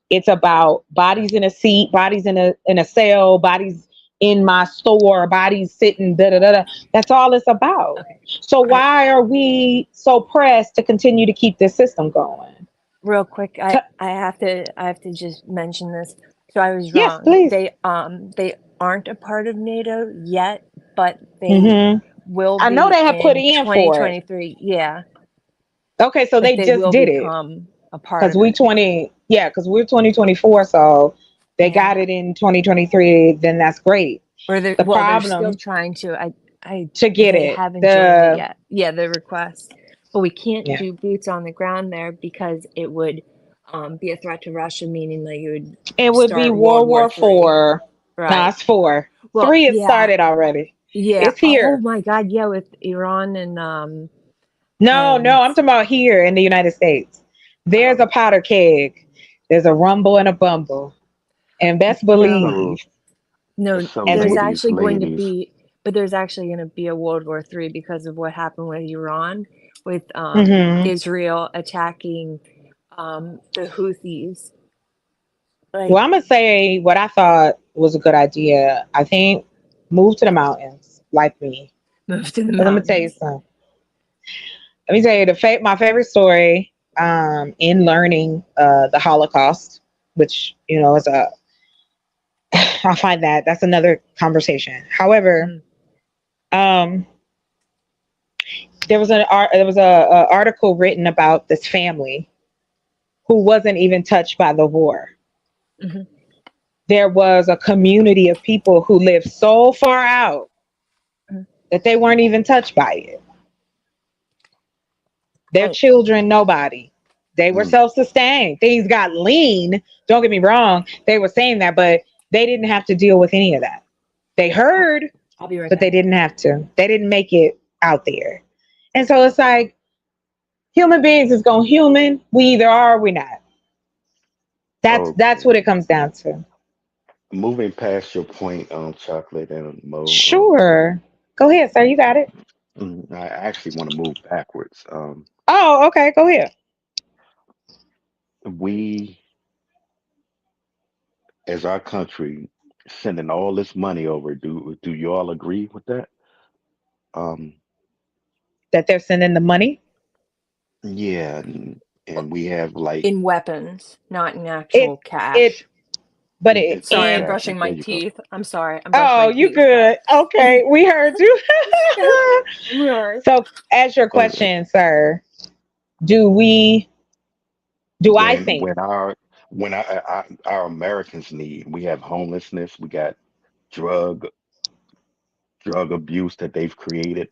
It's about bodies in a seat, bodies in a cell, bodies in my store, bodies sitting da da da da. That's all it's about. okay, So I, why are we so pressed to continue to keep this system going? real quick, T- I have to just mention this. So I was yes, wrong. please. They aren't a part of NATO yet, but they Hmm. will I know be they have put in in for it. 2023. Yeah, Okay, so like they they just will did it become a part because of it. because we're 2024, so they Yeah. got it in 2023. Then that's great. Or they're The they're still problem trying to. I to get they it, haven't joined it the yet. Yeah, the request, but we can't yeah, do boots on the ground there because it would be a threat to Russia, meaning that you would it would be start World World War War Three. Four. No, Right. it's four. Well, Three, it yeah, started already. yeah. It's Oh here. my God, yeah, with Iran No, and no, I'm talking about here in the United States. There's a oh powder keg. There's a rumble and a bumble. And best no, So, believe, no. so and There's ladies, actually going to ladies, be, but there's actually going to be a World War Three because of what happened with Iran, with hmm, Israel attacking the Houthis. Like well, I'm gonna say what I thought was a good idea. I think move to the mountains, like me. move to the 'Cause I'm gonna tell you mountains. something. Let me tell you my favorite story in learning the Holocaust, which is a I find that's another conversation. However, Mm. um, there was a article written about this family who wasn't even touched by the war. Hmm. There was a community of people who lived so far out that they weren't even touched by it. Their And children, nobody. They were mm, self-sustained. Things got lean. Don't get me wrong. They were saying that, but they didn't have to deal with any of that. They heard, I'll be right but they back. didn't have to. They didn't make it out there. And so it's like human beings is going human. We either are or we not. That's okay. what it comes down to. Moving past your point on chocolate and Mo, Sure. Go ahead, sir. You got it. I actually want to move backwards. Oh, okay. Go ahead. We, as our country, sending all this money over. Do you all agree with that? Um, That they're sending the money. yeah, and we have like In weapons, not in It actual it cash. but it's Sorry, I'm in cash. brushing There my you go. teeth. I'm sorry. I'm brushing oh, my you teeth, but good. Okay, we heard you. sorry. So as your Uh, question, sir, do we do I when think when our when our Americans need, we have homelessness, we got drug drug abuse that they've created.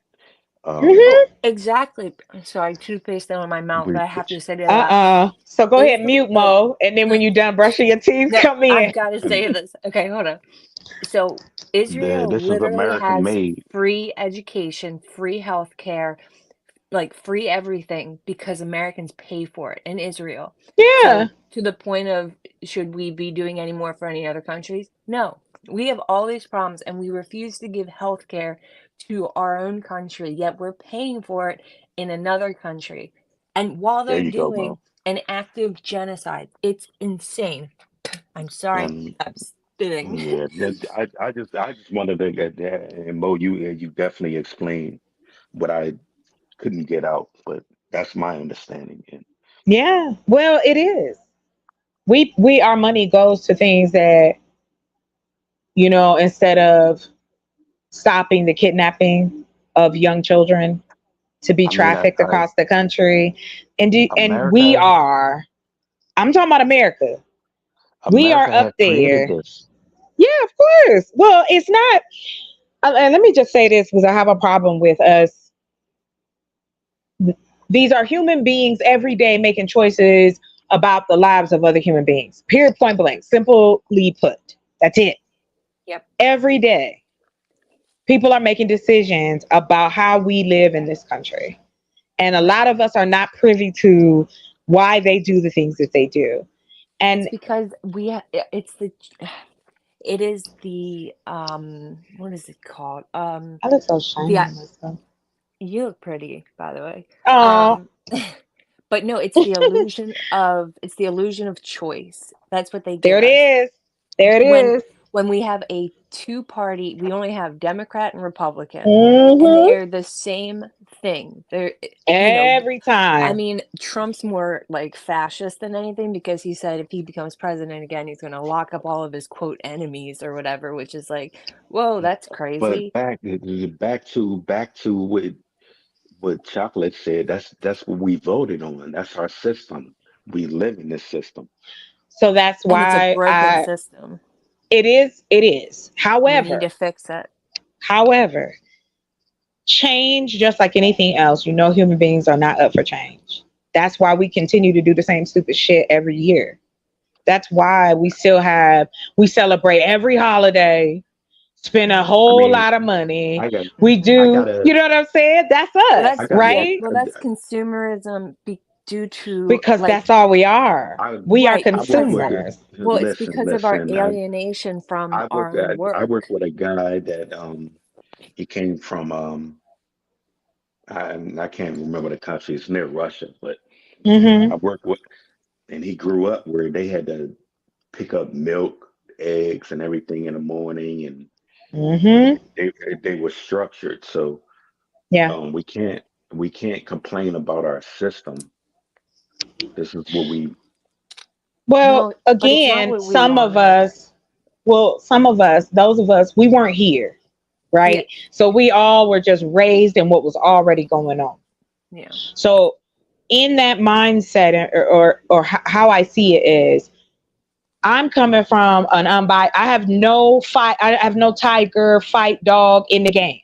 Um, Oh, mm-hmm. exactly. Sorry, toothpaste in my mouth, but we I have to say to that. So go ahead, Israel, mute Mo, and then when you're done brushing your teeth, no, come in. I've got to say this. Okay, hold on. So Israel this is literally American has made. free education, free healthcare, like free everything because Americans pay for it in Israel. Yeah. So to the point of should we be doing any more for any other countries? No. We have all these problems and we refuse to give healthcare to our own country, yet we're paying for it in another country. And while There they're you go, doing Mo. an active genocide, it's insane. I'm sorry, And I'm spitting. yeah, I just wanted to get that. And Mo, you definitely explained what I couldn't get out, but that's my understanding. And Yeah. Well, it is. We our money goes to things that, instead of stopping the kidnapping of young children to be I mean, trafficked across the country. And we America, are, I'm talking about America. We are America up has created there. this. Yeah, of course. Well, it's not, and let me just say this because I have a problem with us. These are human beings every day making choices about the lives of other human beings. Period, point blank. Simply put. That's it. Yep. Every day, people are making decisions about how we live in this country. And a lot of us are not privy to why they do the things that they do. It's And because it is the what is it called? I look so shiny The on myself. You look pretty, by the way. Oh, But no, it's the illusion of choice. That's what they there give it us. is. There it When is. when we have a two-party. We only have Democrat and Republican, and Mm-hmm. they're the same thing. They're, Every I time. mean, Trump's more like fascist than anything because he said if he becomes president again, he's going to lock up all of his quote enemies or whatever, which is like, whoa, that's But crazy. back to what Chocolate said. That's what we voted on. That's our system. We live in this system. So that's And it's a why broken system. it is. We need However, to fix it. change, just like anything else, human beings are not up for change. That's why we continue to do the same stupid shit every year. That's why we celebrate every holiday, spend a I whole mean, lot of money. I got We Mhm. I do, gotta you know what I'm saying? That's Well, us, that's I got yeah. right? Well, that's consumerism due to Because like that's all we are. I We are right I work because with consumers. well, it's listen, because of our listen. alienation from our own I work work. with a guy that he came from I can't remember the country. It's near Russia, but Hmm. I work with and he grew up where they had to pick up milk, eggs, and everything in the morning, and Hmm. they they were structured. So Yeah. we can't complain about our system. This is what we Well, No, but it's not again, what we wanted. those of us, we weren't here, Yeah, right? So we all were just raised in what was already going on. yeah. So in that mindset, or how I see it is, I'm coming from an unbiased. I have no fight. I have no tiger fight dog in the game.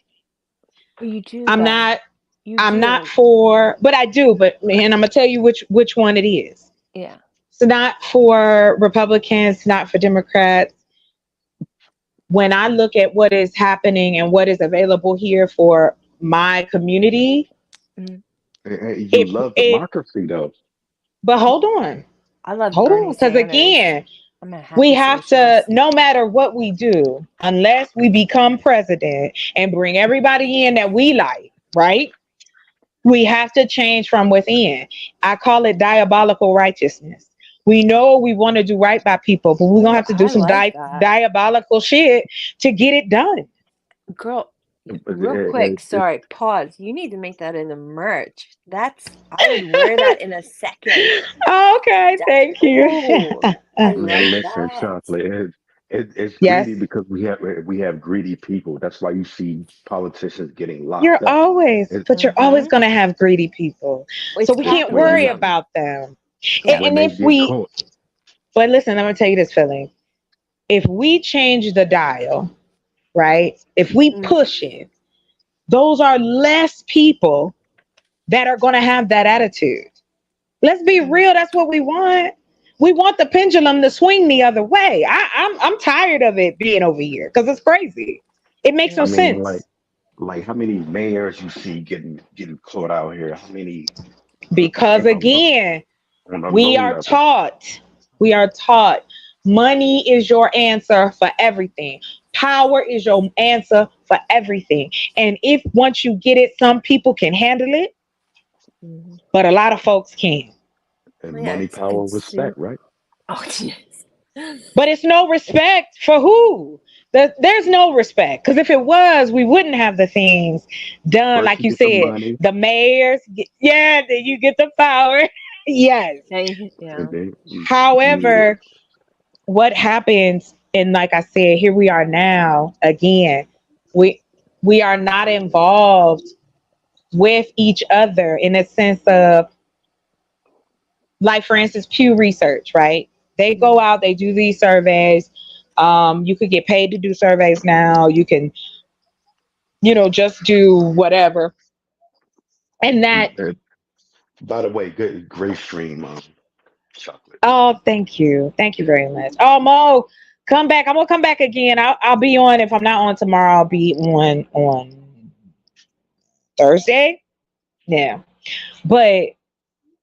Well, you do I'm though. not. You I'm not do. for, but I do. But man, I'm gonna tell you which one it is. Yeah. It's not for Republicans, not for Democrats. When I look at what is happening and what is available here for my community, Mhm. you it love it. democracy though. But I love hold on, Bernie because Sanders. again, I'm a we happy have to. socialist. No matter what we do, unless we become president and bring everybody in that we like, right? We have to change from within. I call it diabolical righteousness. We know we want to do right by people, but we're gonna Ooh, have to do I some like that. diabolical shit to get it done. Girl, But real quick, sorry, pause. You need to make that in the merch. I would wear that in a second. Okay, thank you. Oh, I like listen, that. chocolate. It's Yes, greedy because we have greedy people. That's why you see politicians getting you're locked up. always, It, but you're always Mm-hmm. gonna have greedy people, so It's we can't when worry they capitalism. about them. Yeah. when And they if get we, caught, but listen, I'm gonna tell you this feeling. If we change the dial, right? If we Mm, push it, those are less people that are gonna have that attitude. Let's be mm, real. That's what we want. We want the pendulum to swing the other way. I'm tired of it being over here because it's crazy. It makes I no yeah. mean, sense like how many mayors you see getting caught out here? How many because on a again, on a we low are level? taught. We are taught money is your answer for everything. Power is your answer for everything. And if once you get it, some people can handle it, Mm-hmm. but a lot of folks can. And Yeah, money, it's power, consume. respect, right? Oh, yes. But it's no respect for who? There's no respect. Because if it was, we wouldn't have the things done. First Like you you get the said, money, the mayors, yeah, then you get the power. Yes. and Yeah. then you However, what happens, and like I said, here we are now again. We we are not involved with each other in a sense of, like for instance, Pew Research, right? They go Mm, out, they do these surveys. You could get paid to do surveys now. You can, just do whatever. And that, uh, by the way, good great stream, chocolate. oh, thank you very much. Oh, Mo, come back. I'm gonna come back again. I'll be on. If I'm not on tomorrow, I'll be on Thursday. Yeah, but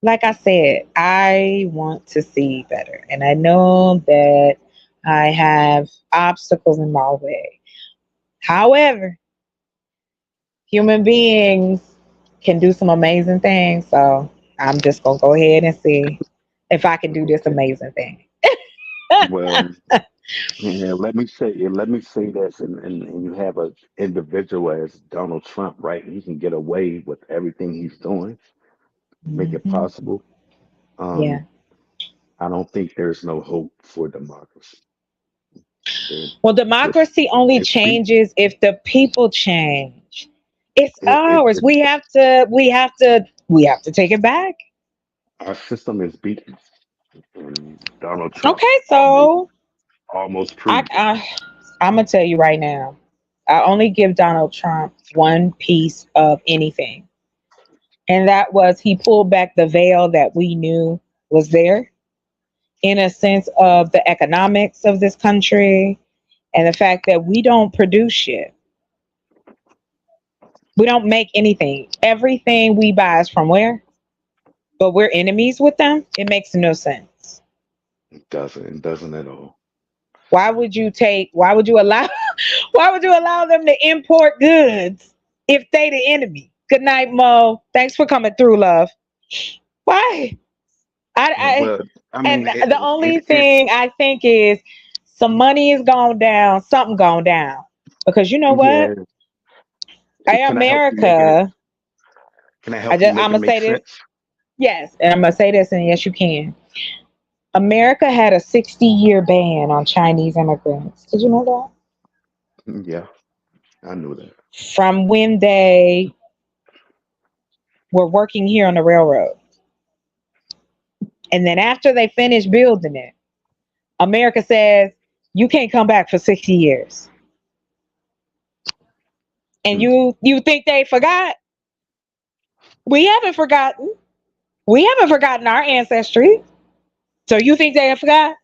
like I said, I want to see better, and I know that I have obstacles in my way. However, human beings can do some amazing things. So I'm just gonna go ahead and see if I can do this Okay. amazing thing. Well, Yeah, let me say this, and you have an individual as Donald Trump, right? He can get away with everything he's doing, make it Mhm. possible. Yeah. Um, I don't think there's no hope for democracy. There, Well, it's democracy only it's beat. changes if the people change. It's ours. It We have to take it back. our system is beaten, and Donald Trump Okay, almost so almost I, proved it. I I'm gonna tell you right now. I only give Donald Trump one piece of anything, and that was he pulled back the veil that we knew was there in a sense of the economics of this country and the fact that we don't produce shit. We don't make anything. Everything we buy is from where? But we're enemies with them. It makes no sense. It doesn't at all. Why would you allow why would you allow them to import goods if they the enemy? Good night, Mo. Thanks for coming through, love. Why? I Well, I and mean, the only it thing I think is some money is gone down, something gone down. Because you know what? yeah. Hey, Can I help you make it? America, Can I help you make I'm it gonna make say this. sense? Yes, and I'm gonna say this, and yes, you can. America had a 60-year ban on Chinese immigrants. Did you know that? Yeah, I knew that. From when they were working here on the railroad. And then after they finished building it, America says, you can't come back for 60 years. And Hmm. you think they forgot? We haven't forgotten. We haven't forgotten our ancestry. So you think they have forgot?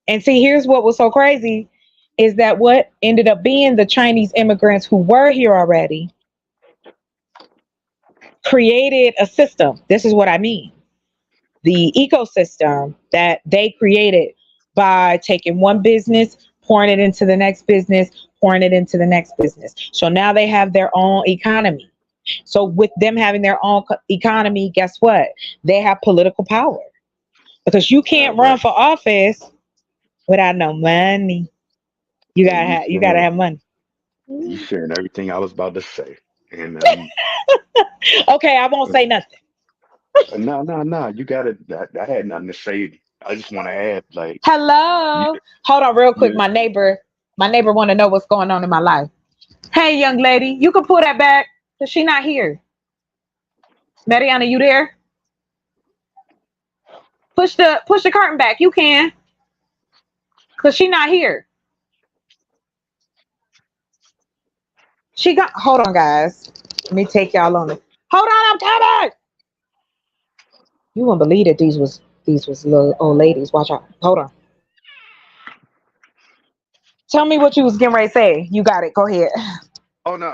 And see, here's what was so crazy is that what ended up being the Chinese immigrants who were here already created a system. This is what I mean. The ecosystem that they created by taking one business, pouring it into the next business, pouring it into the next business. So now they have their own economy. So with them having their own economy, guess what? They have political power because you can't run Right. for office without no money. And You gotta have money. you sharing everything I was about to say. And Okay, I won't say nothing. no, no, no, you got it. I had nothing to say. I just want to add, like, you, Hello. Hold on real quick. you, My neighbor want to know what's going on in my life. Hey, young lady, you can pull that back because she not here. Mariana, you there? Push the curtain back. You can because she not here. She got. Hold on, guys. Let me take y'all on it. Hold on, I'm coming. You wouldn't believe that these was little old ladies. Watch out. Hold on. Tell me what you was getting ready to say. You got it. Go ahead. oh no,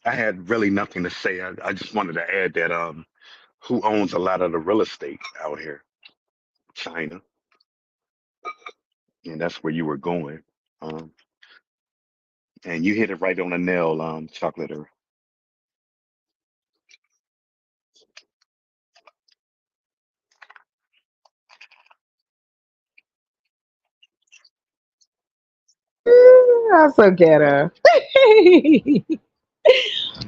I had really nothing to say. I just wanted to add that who owns a lot of the real estate out here? China, and that's where you were going. Um, and you hit it right on the nail, chocolate. I'm so ghetto.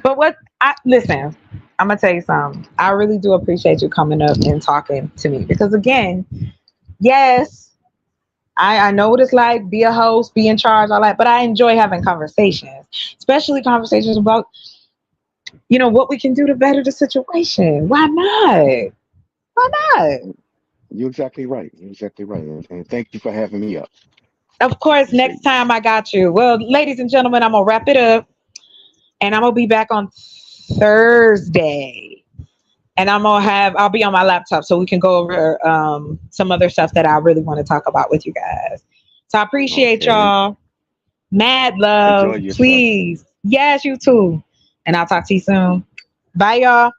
But what I listen, I'm gonna tell you something. I really do appreciate you coming up and talking to me because again, yes, I know what it's like, be a host, be in charge, all that, but I enjoy having conversations, especially conversations about, what we can do to better the situation. Why not? Why not? You're exactly right. You're exactly right. And thank you for having me up. Of I course, appreciate next you. time I got you. Well, ladies and gentlemen, I'm gonna wrap it up and I'm gonna be back on Thursday. And I'll be on my laptop so we can go over some other stuff that I really want to talk about with you guys. So I appreciate Okay. y'all. Mad Enjoy love, yourself. please. Yes, you too. And I'll talk to you soon. Bye, y'all.